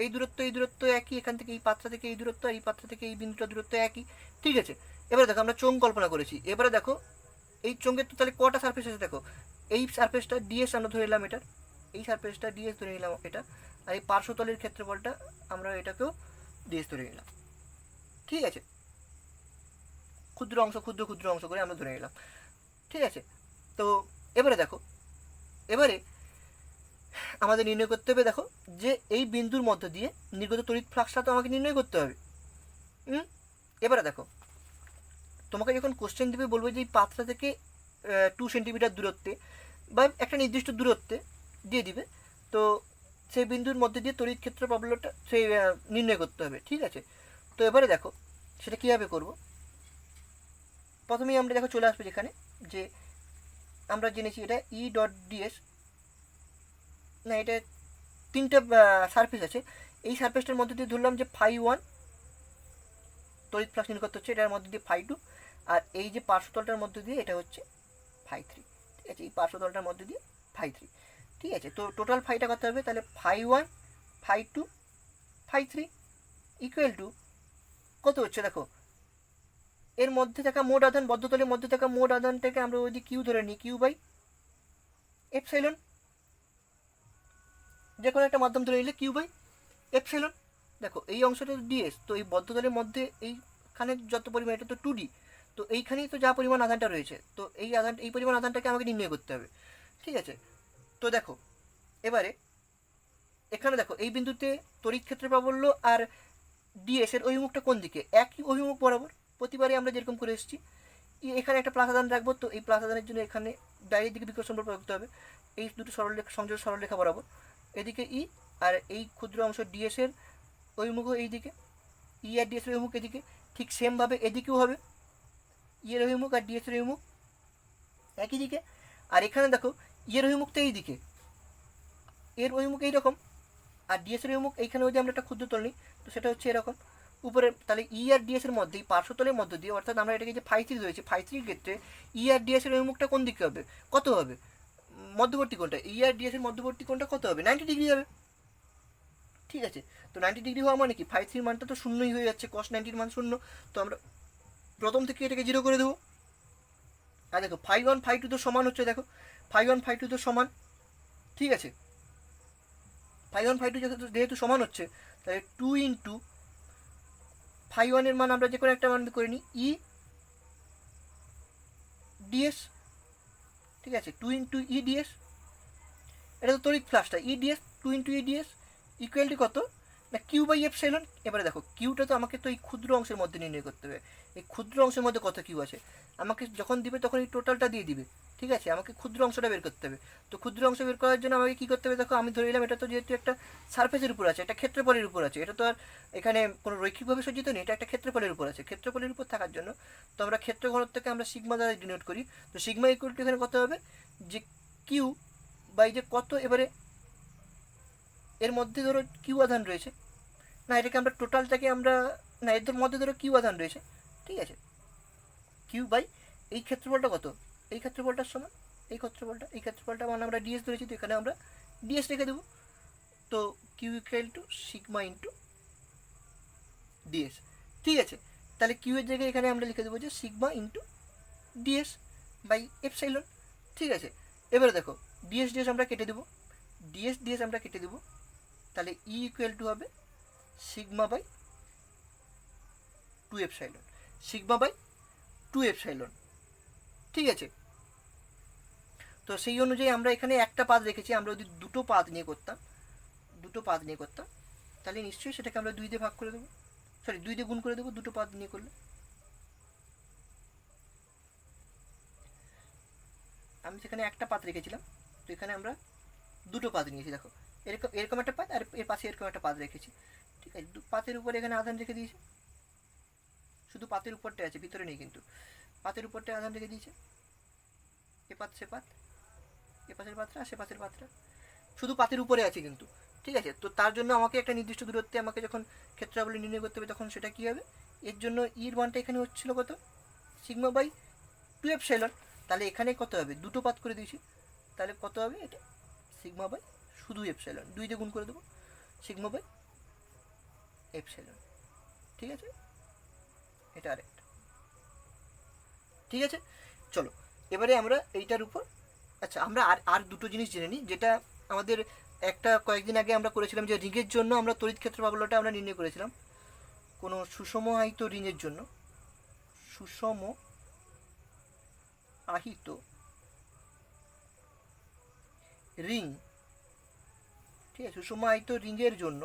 এই দূরত্ব একই, এখান থেকে এই পাত্রা থেকে এই দূরত্ব, আর এই পাত্রা থেকে এই বিন্দুটা দূরত্ব একই। ঠিক আছে, এবারে দেখো আমরা চোঙ কল্পনা করেছি। এবারে দেখো এই চোঙের তো তাহলে কটা সারফেস আছে দেখো। এই সারফেসটা ডিএস আমরা ধরে নিলাম, এটার এই সারফেসটা ডিএস ধরে নিলাম এটা, আর এই পার্শ্বতলের ক্ষেত্রফলটা আমরা এটাকেও ডিএস ধরে নিলাম। ঠিক আছে, ক্ষুদ্র অংশ করে আমরা ধরে নিলাম। ঠিক আছে, তো এবারে দেখো, এবারে আমাদের নির্ণয় করতে হবে, দেখো যে এই বিন্দুর মধ্য দিয়ে নির্গত তড়িৎ ফ্লাক্সটা তো আমাকে নির্ণয় করতে হবে। এবারে দেখো তোমাকে যখন কোশ্চেন দিবে, বলবে যে এই পাত্রা থেকে 2 সেন্টিমিটার দূরত্বে বা একটা নির্দিষ্ট দূরত্বে দিয়ে দিবে, তো সেই বিন্দুর মধ্যে দিয়ে তড়িৎ ক্ষেত্র প্রাবল্যটা সেই নির্ণয় করতে হবে। ঠিক আছে, তো এবারে দেখো সেটা কীভাবে করব। প্রথমেই আমরা দেখো চলে আসবে যেখানে, যে আমরা জেনেছি এটা ই ডট ডিএস, না এটা 3টা সারফেস আছে। এই সারফেসটার মধ্যে দিয়ে ধরলাম যে φ1 তড়িৎ ফ্লাক্স নির্গত হচ্ছে, এটার মধ্যে দিয়ে φ2, আর এই যে পার্শ্বতলটার মধ্যে দিয়ে এটা হচ্ছে φ3। ঠিক আছে, এই পার্শ্বতলটার মধ্যে দিয়ে φ3। ঠিক আছে, তো টোটাল ফাইটা কত হবে, তাহলে φ1 φ2 φ3 ইকুয়াল টু কত হচ্ছে দেখো, এর মধ্যে থাকা মোট আধান, বদ্ধতলের মধ্যে থাকা মোট আধানটাকে আমরা যদি কিউ ধরে নিই, কিউ বাই এপসাইলন, যে কোনো একটা মাধ্যম ধরে নিলে কিউ বাই এপসাইলন। দেখো এই অংশটা ডিএস, তো এই বদ্ধতলের মধ্যে এইখানে যত পরিমাণ, এটা তো 2D, তো এইখানেই তো যা পরিমাণ আধানটা রয়েছে, তো এই পরিমাণ আধানটাকে আমাকে নির্ণয় করতে হবে। ঠিক আছে, তো দেখো এবারে এখানে দেখো এই বিন্দুতে তড়িৎ ক্ষেত্র প্রাবল্য আর ডিএস এর অভিমুখটা কোন দিকে, একই অভিমুখ বরাবর। প্রতিবারই আমরা যেরকম করে এসেছি, এখানে একটা প্লাস আধান রাখবো, তো এই প্লাস আধানের জন্য এখানে ডাইরেক্ট দিকে বিকর্ষণ বল প্রয়োগ করতে হবে এই দুটো সংযোগ সরলরেখা বরাবর। এদিকে ই, আর এই ক্ষুদ্র অংশ ডিএস এর অভিমুখও এই দিকে, ই আর ডিএস এর অভিমুখ এদিকে। ঠিক সেমভাবে এদিকেও হবে, ই এর অভিমুখ আর ডিএস এর অভিমুখ একই দিকে। আর এখানে দেখো ই এর অভিমুখটা এই দিকে, এর অভিমুখ এইরকম, আর ডিএস এর অভিমুখ এইখানে যদি আমরা একটা ক্ষুদ্র তল নিই, তো সেটা হচ্ছে এরকম উপরে। তাহলে ই আর ডিএস এর মধ্যে, পার্শ্বতলের মধ্য দিয়ে, অর্থাৎ আমরা এটাকে যে φ3 রয়েছে, φ3 ক্ষেত্রে ই আর ডিএস এর অভিমুখটা কোন দিকে হবে, কত হবে, মধ্যবর্তী কোণটা, ই আর ডিএস এর মধ্যবর্তী কোণটা কত হবে, 90 ডিগ্রি হবে। ঠিক আছে, তো 90 ডিগ্রি হওয়া মানে কি, φ3 মানটা তো শূন্যই হয়ে যাচ্ছে, cos 90 মান শূন্য, তো আমরা প্রথম থেকে এটাকে 0 করে দেবো। আর দেখো φ1 φ2 তো সমান হচ্ছে, দেখো φ1 φ2 তো সমান। ঠিক আছে, φ1 φ2 যেহেতু সমান হচ্ছে, তাহলে 2 × ফাই ওয়ানের মান আমরা যে কোনো একটা মান করে নিই ই ডিএস, ঠিক আছে, 2 ইন্টু ই ডিএস, এটা তো তড়িৎ ফ্লাক্সটা, E dS 2 into E dS equal to কত না কিউ বাই এপসাইলন। এবারে দেখো কিউটা তো আমাকে তো এই ক্ষুদ্র অংশের মধ্যে নির্ণয় করতে হবে, এই ক্ষুদ্র অংশের মধ্যে কত কিউ আছে আমাকে যখন দিবে তখন এই টোটালটা দিয়ে দিবে, ঠিক আছে, আমাকে ক্ষুদ্র অংশটা বের করতে হবে। তো ক্ষুদ্র অংশ বের করার জন্য আমাকে কী করতে হবে, দেখো আমি ধরে নিলাম এটা তো যেহেতু একটা সারফেসের উপর আছে, একটা ক্ষেত্রফলের উপর আছে, এটা তো আর এখানে কোনো রৈখিকভাবে সজ্জিত নেই, এটা একটা ক্ষেত্রফলের উপর আছে। ক্ষেত্রফলের উপর থাকার জন্য তো আমরা ক্ষেত্র ঘনত্বকে আমরা সিগমা দ্বারা ডিনোট করি। তো সিগমা ইকুয়াল টু এখানে কত হবে যে কিউ বাই যে কত, এবারে এর মধ্যে ধরো কিউ আধান রয়েছে, না এটাকে আমরা টোটালটাকে আমরা, না এর মধ্যে ধরো কিউ আধান রয়েছে, ঠিক আছে, কিউ বাই এই ক্ষেত্রফলটা কত, এই ক্ষেত্রফলটার সমান এই ক্ষেত্রফলটা মানে আমরা ডিএস ধরেছি, তো এখানে আমরা ডিএস রেখে দেবো। তো q equal to sigma into d s, ঠিক আছে। তাহলে কিউ এর জায়গায় এখানে আমরা লিখে দেবো যে sigma into d s by epsilon, ঠিক আছে। এবারে দেখো ডিএস ডিএস আমরা কেটে দেবো, ডিএস আমরা কেটে দেবো, তাহলে ই ইকুয়াল টু হবে sigma by 2 epsilon, sigma by 2 epsilon, ঠিক আছে। তো সেই অনুযায়ী আমরা এখানে একটা পাত রেখেছি, আমরা যদি দুটো পাত নিয়ে করতাম তাহলে নিশ্চয়ই সেটাকে আমরা 2 দিয়ে ভাগ করে দেবো, সরি 2 দিয়ে গুণ করে দেবো দুটো পাত নিয়ে করলে। আমি সেখানে একটা পাত রেখেছিলাম, তো এখানে আমরা দুটো পাত নিয়েছি, দেখো এরকম একটা পাত আর এর পাশে এরকম একটা পাত রেখেছি, ঠিক আছে। পাতের উপরে এখানে আধান রেখে দিয়েছি, শুধু পাতের উপরটা আছে, ভিতরে নেই, কিন্তু পাতের উপরটা আধান রেখে দিয়েছে, এ পাত সে পাত, এ পাশের পাত্রা সে পাশের পাত্রা, শুধু পাতের উপরে আছে কিন্তু, ঠিক আছে। তো তার জন্য আমাকে একটা নির্দিষ্ট দূরত্বে আমাকে যখন ক্ষেত্রাবলী নির্ণয় করতে হবে তখন সেটা কী হবে, এর জন্য ইর মানটা এখানে হচ্ছিল কত সিগমা বাই 2 এপসাইলন, তাহলে এখানে কত হবে দুটো পাত করে দিয়েছি, তাহলে কত হবে এটা সিগমা বাই শুধু এপসাইলন, 2 দিয়ে গুণ করে দেবো সিগমা বাই এপসাইলন, ঠিক আছে। এটা আরেকটা, ঠিক আছে। চলো এবারে আমরা এইটার উপর, আচ্ছা আমরা আর দুটো জিনিস জেনে নিই, যেটা আমাদের একটা কয়েকদিন আগে আমরা করেছিলাম যে রিংয়ের জন্য আমরা তড়িৎ ক্ষেত্র প্রাবল্যটা আমরা নির্ণয় করেছিলাম, কোনো সুষম আহিত রিংয়ের জন্য, সুষম আহিত রিং, ঠিক আছে, সুষম আহিত রিংয়ের জন্য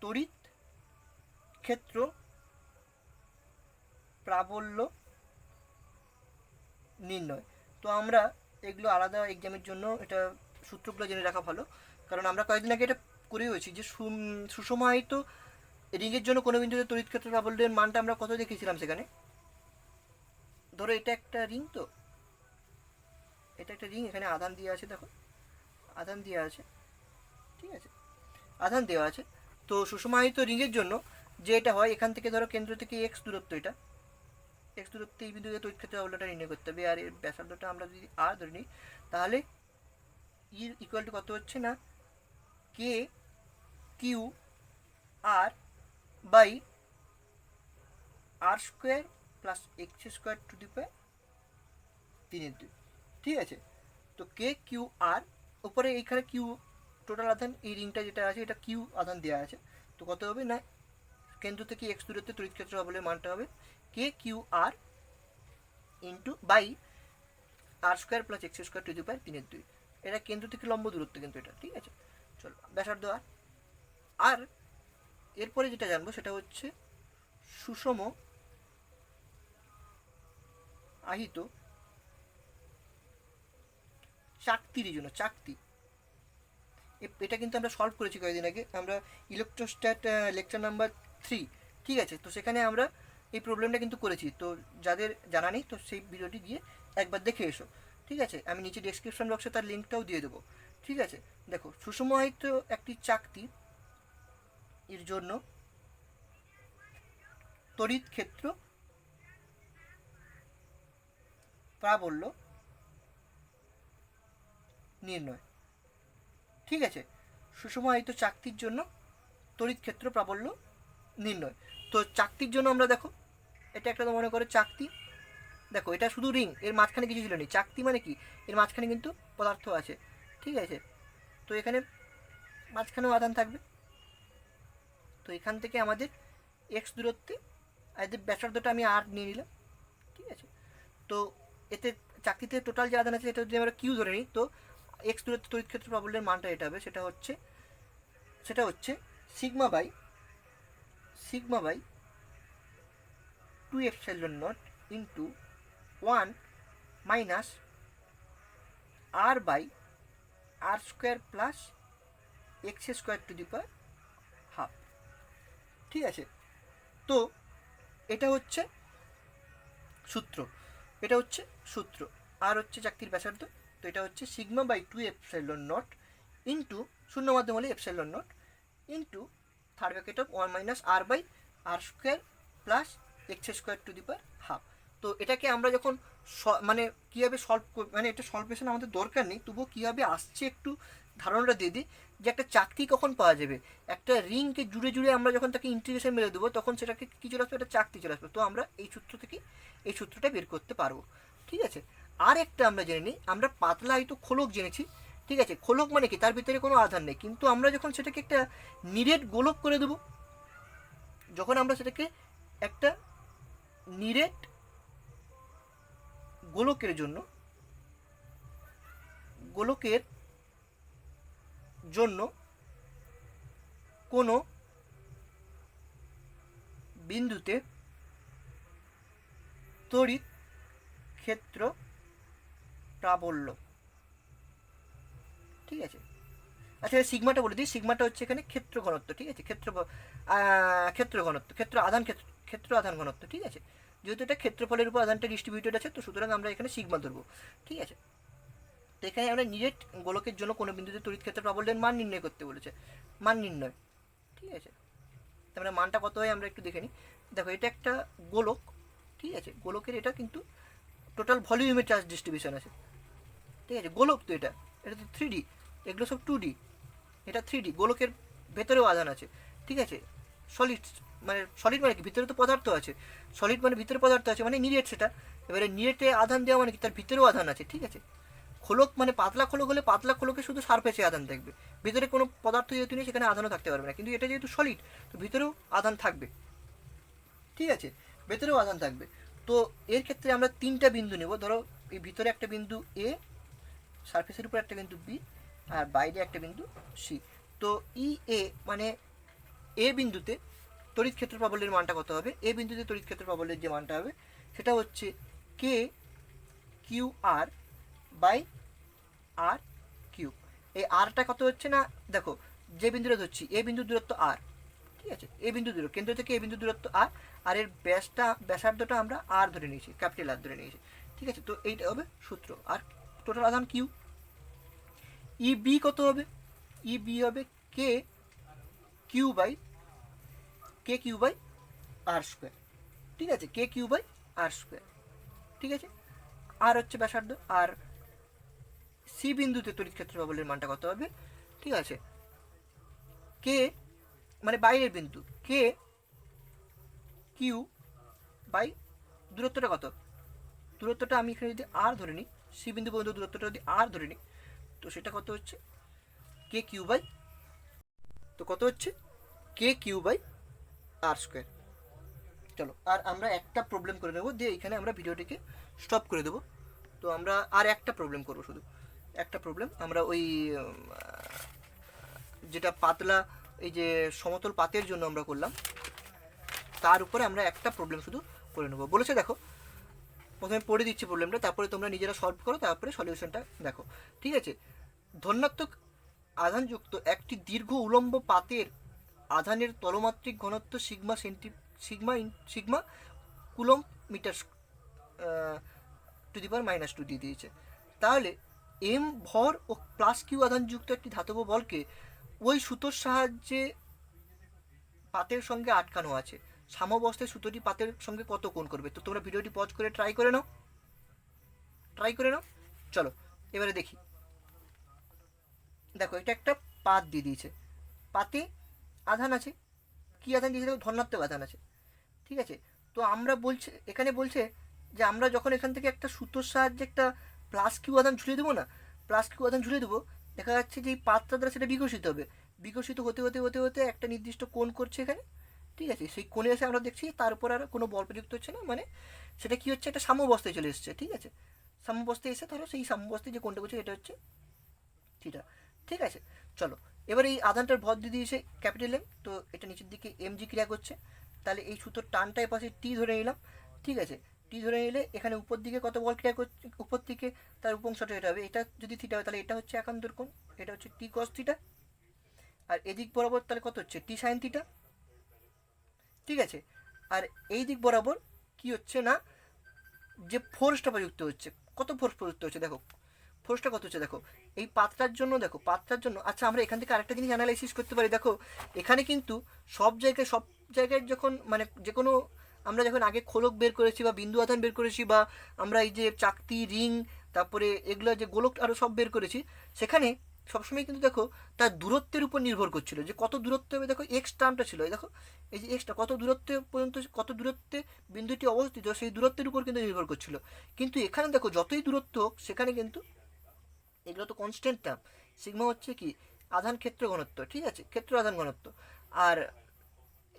তড়িৎ ক্ষেত্র প্রাবল্য নির্ণয়। তো আমরা এগুলো আলাদা এক্সামের জন্য এটা সূত্রগুলো জেনে রাখা ভালো, কারণ আমরা কয়েকদিন আগে এটা করে হয়েছি যে সুষম আহিত রিংয়ের জন্য কোনো বিন্দুতে তড়িৎ ক্ষেত্র প্রাবল্যের মানটা আমরা কত দেখেছিলাম সেখানে। ধরো এটা একটা রিং, তো এটা একটা রিং, এখানে আধান দেওয়া আছে, দেখো আধান দেওয়া আছে, ঠিক আছে, আধান দেওয়া আছে। তো সুষম আহিত রিংয়ের জন্য যে এটা হয়, এখান থেকে ধরো কেন্দ্র থেকে এক্স দূরত্ব, এটা এক্স দূরত্বে এই বিন্দুতে তড়িৎ ক্ষেত্র প্রাবল্যটা নির্ণয় করতে হবে, আর এর ব্যাসার্ধটা আমরা যদি আর ধরে নিই তাহলে ই ইকুয়াল টু কত হচ্ছে না k q r by r square plus x square to the power 3/2, ঠিক আছে। তো কে কিউ আর উপরে এইখানে কিউ টোটাল আধান, এই রিংটা যেটা আছে এটা কিউ আধান দেওয়া আছে, তো কত হবে না কেন্দ্র থেকে এক্স দূরত্বে তড়িৎ ক্ষেত্র প্রাবল্যের মানটা হবে k q r into by r square plus x square to the power 3/2, এটা কেন্দ্র থেকে লম্ব দূরত্ব কিন্তু এটা, ঠিক আছে। চলো ব্যাসার্ধ আর এরপরে যেটা জানবো সেটা হচ্ছে সুষম আহিত চাকতির জন্য, চাকতি এটা কিন্তু আমরা সলভ করেছি কয়েকদিন আগে, আমরা ইলেকট্রোস্ট্যাট লেকচার নাম্বার 3, ঠিক আছে। তো সেখানে আমরা এই প্রবলেমটা কিন্তু করেছি, তো যাদের জানা নেই তো সেই ভিডিওটি গিয়ে একবার দেখে এসো, ঠিক আছে। আমি নিচে ডেসক্রিপশন বক্সে তার লিঙ্কটাও দিয়ে দেবো, ঠিক আছে। দেখো সুষম আহিত একটি চাকতি এর জন্য তড়িৎ ক্ষেত্র প্রাবল্য নির্ণয়, ঠিক আছে। সুষম আহিত চাকতির জন্য তড়িৎ ক্ষেত্র প্রাবল্য নির্ণয়। তো চাকতির জন্য আমরা দেখো এটা একটা তো মনে করে চাকতি, দেখো এটা শুধু রিং, এর মাঝখানে কিছু ছিল না, চাকতি মানে কি এর মাঝখানে কিন্তু পদার্থ আছে, ঠিক আছে। তো এখানে মাঝখানেও আধান থাকবে, তো এখান থেকে আমাদের এক্স দূরত্বে এদের ব্যাসার্ধটা আমি আর নিয়ে নিলাম, ঠিক আছে। তো এতে চাকরিতে টোটাল যে আধান আছে এটা যদি আমরা কিউ ধরে নিই, তো এক্স দূরত্বে তড়িৎ ক্ষেত্র প্রাবল্যের মানটা এটা হবে, সেটা হচ্ছে sigma by 2 epsilon naught into 1 minus r by r square plus x square to the power half, ঠিক আছে। তো এটা হচ্ছে সূত্র, আর হচ্ছে চাকতির ব্যাসার্ধ। তো এটা হচ্ছে sigma by 2 epsilon naught into শূন্য মাধ্যম হলে epsilon naught into third bracket of 1 minus r by r square plus x square to the power half. তো এটাকে আমরা যখন মানে কীভাবে সলভ, মানে এটা সলভেশন আমাদের দরকার নেই, তবুও কীভাবে আসছে একটু ধারণাটা দিয়ে দিই যে একটা চাকতি কখন পাওয়া যাবে। একটা রিংকে জুড়ে আমরা যখন তাকে ইন্টিগ্রেশন মেরে দেবো তখন সেটাকে কী চলে আসবে, একটা চাকতি চলে আসবে। তো আমরা এই সূত্র থেকে এই সূত্রটা বের করতে পারবো, ঠিক আছে। আর একটা আমরা জেনে নিই, আমরা পাতলা হয়তো খোলক জেনেছি, ঠিক আছে। খোলক মানে কি, তার ভিতরে কোনো আধার নেই, কিন্তু আমরা যখন সেটাকে একটা নিরেট গোলক করে দেবো, যখন আমরা সেটাকে একটা নিরেট গোলকের জন্য কোনো বিন্দুতে তড়িৎ ক্ষেত্র প্রাবল্য, ঠিক আছে। আচ্ছা সিগমাটা বলে দিই, সিগমাটা হচ্ছে এখানে ক্ষেত্র ঘনত্ব, ঠিক আছে। ক্ষেত্র ঘনত্ব, ক্ষেত্র আধান ঘনত্ব, ঠিক আছে। যেহেতু এটা ক্ষেত্রফলের উপর আধানটা ডিস্ট্রিবিউটেড আছে, তো সুতরাং আমরা এখানে সিগমা ধরবো, ঠিক আছে। তো এখানে আমরা নিরেট গোলকের জন্য কোনো বিন্দুতে তড়িৎ ক্ষেত্র প্রাবল্যের মান নির্ণয় করতে বলেছে, মান নির্ণয়, ঠিক আছে। তারপরে মানটা কত হয় আমরা একটু দেখে নিই। দেখো এটা একটা গোলক, ঠিক আছে। গোলকের এটা কিন্তু টোটাল ভলিউমের চার্জ ডিস্ট্রিবিউশন আছে, ঠিক আছে। গোলক তো এটা তো 3D, এগুলো সব 2D, এটা 3D। গোলকের ভেতরেও আধান আছে, ঠিক আছে। সলিড মানে কি, ভিতরে তো পদার্থ আছে, সলিড মানে ভিতরে পদার্থ আছে, মানে নিরেট সেটা। এবারে নিরেটে আধান দেওয়া মানে কি, তার ভিতরেও আধান আছে, ঠিক আছে। খোলক মানে পাতলা খোলক হলে পাতলা খোলকে শুধু সারফেসে আধান থাকবে, ভিতরে কোনো পদার্থ যেহেতু নেই সেখানে আধানও থাকতে পারবে না। কিন্তু এটা যেহেতু সলিড, তো ভিতরেও আধান থাকবে, ঠিক আছে, ভেতরেও আধান থাকবে। তো এর ক্ষেত্রে আমরা 3টা বিন্দু নেব। ধরো এই ভিতরে একটা বিন্দু এ, সারফেসের উপর একটা বিন্দু বি, আর বাইরে একটা বিন্দু সি। তো এ মানে এ বিন্দুতে তড়িৎ ক্ষেত্র প্রাবল্যের মানটা কত হবে, এ বিন্দুতে তড়িৎ ক্ষেত্র প্রাবল্যের যে মানটা হবে সেটা হচ্ছে k q r by r cube. এই আরটা কত হচ্ছে না, দেখো যে বিন্দুটা ধরছি এ বিন্দু দূরত্ব আর, ঠিক আছে। এ বিন্দু দূরত্ব, কেন্দ্র থেকে এ বিন্দু দূরত্ব আর এর ব্যাসার্ধটা আমরা আর ধরে নিয়েছি, ক্যাপিটাল আর ধরে নিয়েছি, ঠিক আছে। তো এইটা হবে সূত্র। আর টোটাল আধান কিউ। ই বি কত হবে, ই বি হবে k Q by r square, ঠিক আছে। কে কিউ বাই আর স্কোয়ার, ঠিক আছে। আর হচ্ছে ব্যাসার্ধ। আর সি বিন্দুতে তড়িৎ ক্ষেত্র প্রাবল্যের মানটা কত হবে, ঠিক আছে। কে মানে বাইরের বিন্দু, কে কিউ বাই দূরত্বটা কত, দূরত্বটা আমি এখানে যদি আর ধরে নিই, সি বিন্দু পর্যন্ত দূরত্বটা যদি আর ধরে নিই, তো সেটা কত হচ্ছে কে কিউ বাই, তো কত হচ্ছে k Q by r square. চলো আর আমরা একটা প্রবলেম করে নেবো, দিয়ে এখানে আমরা ভিডিওটিকে স্টপ করে দেবো। তো আমরা আর একটা প্রবলেম করবো, শুধু একটা প্রবলেম। আমরা ওই যেটা পাতলা এই যে সমতল পাতের জন্য আমরা করলাম, তার উপরে আমরা একটা প্রবলেম শুধু করে নেবো। বলেছে দেখো, প্রথমে পড়ে দিচ্ছি প্রবলেমটা, তারপরে তোমরা নিজেরা সলভ করো, তারপরে সলিউশনটা দেখো, ঠিক আছে। ধনাত্মক আধানযুক্ত একটি দীর্ঘ উলম্ব পাতের আধানের তলমাত্রিক ঘনত্ব sigma coulomb metre to the power -2 দিয়ে দিয়েছে। তাহলে এম ভর ও প্লাস কিউ আধানযুক্ত একটি ধাতব বলকে ওই সুতোর সাহায্যে পাতের সঙ্গে আটকানো আছে, সাম্যাবস্থায় সুতোটি পাতের সঙ্গে কত কোণ করবে। তো তোমরা ভিডিওটি পজ করে ট্রাই করে নাও। চলো এবারে দেখি। দেখো এটা একটা পাত দিয়ে দিয়েছে, পাতে আধান আছে, কি আধান দিয়েছে, ধনাত্মক আধান আছে, ঠিক আছে। তো আমরা এখানে বলছে যে আমরা যখন এখান থেকে একটা সুতোর সাহায্যে একটা প্লাস কিউ আধান ঝুলিয়ে দেবো না, প্লাস কিউ আধান ঝুলিয়ে দেবো, দেখা যাচ্ছে যে এই পাতটা দ্বারা সেটা বিকশিত হবে, বিকশিত হতে হতে হতে হতে একটা নির্দিষ্ট কোণ করছে এখানে, ঠিক আছে। সেই কোণে এসে আমরা দেখছি তার উপর আর কোনো বল প্রযুক্ত হচ্ছে না, মানে সেটা কী হচ্ছে, একটা সাম্যাবস্থায় চলে এসছে, ঠিক আছে। সাম্যাবস্থায় এসে ধরো সেই সাম্যাবস্থায় যে কোণটা করছে এটা হচ্ছে থিটা, ঠিক আছে। চলো এবার এই আধানটার ভর দিয়ে দিয়েছে ক্যাপিটাল এম, তো এটা নিচের দিকে এম জি ক্রিয়া করছে, তাহলে এই সুতোর টানটা এপাশে টি ধরে নিলাম, ঠিক আছে। টি ধরে নিলে এখানে উপর দিকে কত বল ক্রিয়া করছে, উপর দিকে তার উপংশটা এটা হবে, এটা যদি থিটা হয় তাহলে এটা হচ্ছে একান্তর কোণ, এটা হচ্ছে টি কস থিটা, আর এদিক বরাবর তাহলে কত হচ্ছে টি সাইন থিটা, ঠিক আছে। আর এই দিক বরাবর কি হচ্ছে না, যে ফোর্সটা প্রযুক্ত হচ্ছে, কত ফোর্স প্রযুক্ত হচ্ছে দেখো, ফোর্সটা কত হচ্ছে দেখো, এই পাতটার জন্য দেখো, পাতটার জন্য। আচ্ছা আমরা এখান থেকে আরেকটা জিনিস অ্যানালাইসিস করতে পারি, দেখো এখানে কিন্তু সব জায়গায় যখন মানে যে কোনো আমরা যখন আগে খোলক বের করেছি বা বিন্দু আধান বের করেছি, বা আমরা এই যে চাকতি রিং তারপরে এগুলো যে গোলক আরও সব বের করেছি, সেখানে সবসময় কিন্তু দেখো তার দূরত্বের উপর নির্ভর করছিল, যে কত দূরত্ব হবে। দেখো এক্স টার্মটা ছিল, দেখো এই যে এক্সটা কত দূরত্বে পর্যন্ত, কত দূরত্বে বিন্দুটি অবস্থিত সেই দূরত্বের উপর কিন্তু নির্ভর করছিল। কিন্তু এখানে দেখো যতই দূরত্ব হোক সেখানে কিন্তু এগুলো তো কনস্ট্যান্ট টার্ম, সিগমা হচ্ছে কি আধান ক্ষেত্র ঘনত্ব, ঠিক আছে, ক্ষেত্র আধান ঘনত্ব। আর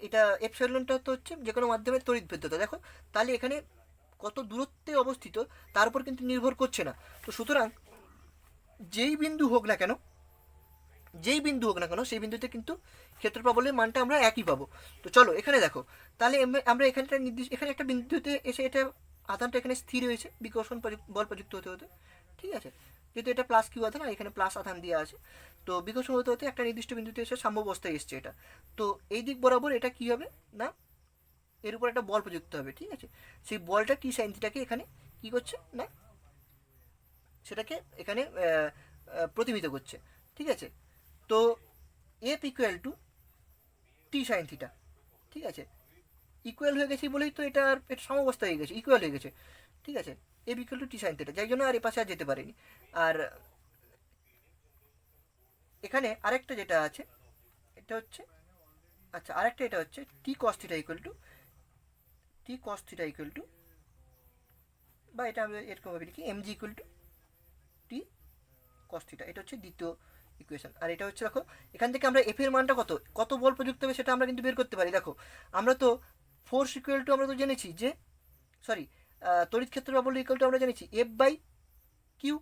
এটা এপসাইলনটা তো হচ্ছে যে কোনো মাধ্যমে তড়িৎ ভেদ্যতা। দেখো তাহলে এখানে কত দূরত্বে অবস্থিত তার উপর কিন্তু নির্ভর করছে না। তো সুতরাং যেই বিন্দু হোক না কেন, সেই বিন্দুতে কিন্তু ক্ষেত্রপ্রবলের মানটা আমরা একই পাবো। তো চলো এখানে দেখো, তাহলে আমরা এখানটা নির্দিষ্ট এখানে একটা বিন্দুতে এসে এটা আধানটা এখানে স্থির হয়েছে বিকর্ষণ বল প্রযুক্ত হতে হতে, ঠিক আছে। যেহেতু এটা প্লাস কিউ আধান আর এখানে প্লাস আধান দেওয়া আছে, তো বিকর্ষণ হতে হতে একটা নির্দিষ্ট বিন্দুতে এসে সাম্যাবস্থায় এসছে এটা। তো এই দিক বরাবর এটা কী হবে না, এর উপর একটা বল প্রযুক্ত হবে, ঠিক আছে। সেই বলটা টি সাইন থিটাকে এখানে কী করছে না, সেটাকে এখানে প্রতিমিত করছে, ঠিক আছে। তো F equal to T sine theta, ঠিক আছে। ইকুয়াল হয়ে গেছে বলেই তো এটা সমবস্থা হয়ে গেছে, ইকুয়াল হয়ে গেছে, ঠিক আছে। F equal to T sine theta, যাই জন্য আর এ পাশে আর যেতে পারেনি। আর এখানে আরেকটা যেটা আছে এটা হচ্ছে, আচ্ছা আরেকটা এটা হচ্ছে T cos theta equal to বা এটা আমি এরকম ভাবে লিখি M G equal to T cos theta, এটা হচ্ছে দ্বিতীয় ইকুয়েশন। আর এটা হচ্ছে দেখো এখান থেকে আমরা এফ এর মানটা কত বল প্রযুক্ত হবে সেটা আমরা কিন্তু বের করতে পারি। দেখো আমরা তো ফোর্স ইকুয়াল টু আমরা তো জেনেছি যে তড়িৎ ক্ষেত্র বা বল ইকুয়াল টু আমরা জেনেছি এফ বাই কিউ,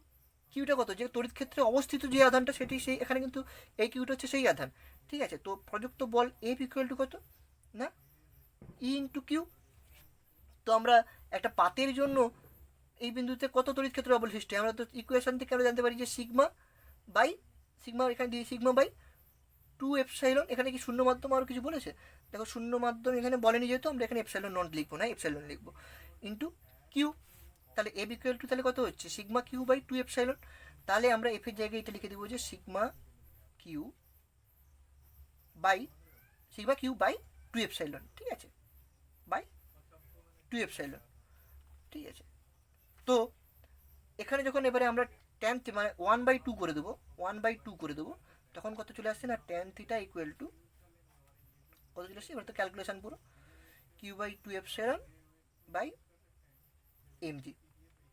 কিউটা কত, যে তড়িৎ ক্ষেত্রে অবস্থিত যে আধানটা সেটি সেই এখানে কিন্তু এই কিউটা হচ্ছে সেই আধান, ঠিক আছে। তো প্রযুক্ত বল এফ ইকুয়াল টু কত না ই ইন্টু কিউ। তো আমরা একটা পাতের জন্য এই বিন্দুতে কত তড়িৎ ক্ষেত্র বল সৃষ্টি, আমরা তো ইকুয়েশন থেকে আমরা জানতে পারি যে সিগমা এখানে দিয়ে সিগমা বাই 2 এপসাইলন, এখানে কি শূন্য মাধ্যম আরও কিছু বলেছে, দেখো শূন্য মাধ্যম এখানে বলেনি, যেহেতু আমরা এখানে এপসাইলন নট লিখবো না, এপসাইলন লিখবো ইন্টু কিউ। তাহলে এফ ইকুয়াল টু তাহলে কত হচ্ছে সিগমা কিউ বাই 2 এপসাইলন। তাহলে আমরা এফের জায়গায় এটা লিখে দেবো যে সিগমা কিউ বাই 2 এপসাইলন, ঠিক আছে, বাই 2 এপসাইলন, ঠিক আছে। তো এখানে যখন এবারে আমরা ট্যান মানে 1/2 করে দেবো তখন কত চলে আসছে না ট্যান থিটা ইকুয়াল টু কত চলে আসছে, এবার তো ক্যালকুলেশন পুরো q by 2 epsilon by M G,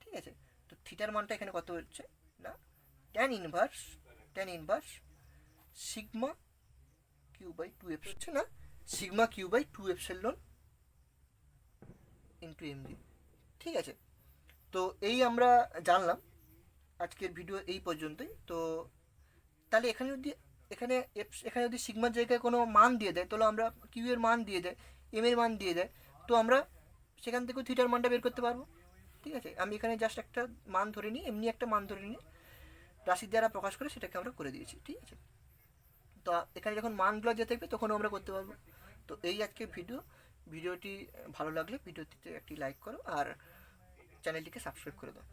ঠিক আছে। তো থিটার মানটা এখানে কত হচ্ছে না tan inverse sigma q by 2 হচ্ছে না sigma q by 2 epsilon into M G, ঠিক আছে। তো এই আমরা জানলাম আজকের ভিডিও এই পর্যন্তই। তো তাহলে এখানে যদি সিগমার জায়গায় কোনো মান দিয়ে দেয়, তাহলে আমরা কিউ এর মান দিয়ে দেয়, এম এর মান দিয়ে দেয়, তো আমরা সেখান থেকেও থিটার মানটা বের করতে পারবো, ঠিক আছে। আমি এখানে জাস্ট একটা মান ধরে নিই, এমনি একটা মান ধরে নিই, রাশি দ্বারা প্রকাশ করে সেটাকে আমরা করে দিয়েছি, ঠিক আছে। তো এখানে যখন মানগুলো যে থাকবে তখন আমরা করতে পারবো। তো এই আজকের ভিডিওটি ভালো লাগলে ভিডিওটিতে একটি লাইক করো আর চ্যানেলটিকে সাবস্ক্রাইব করে দাও।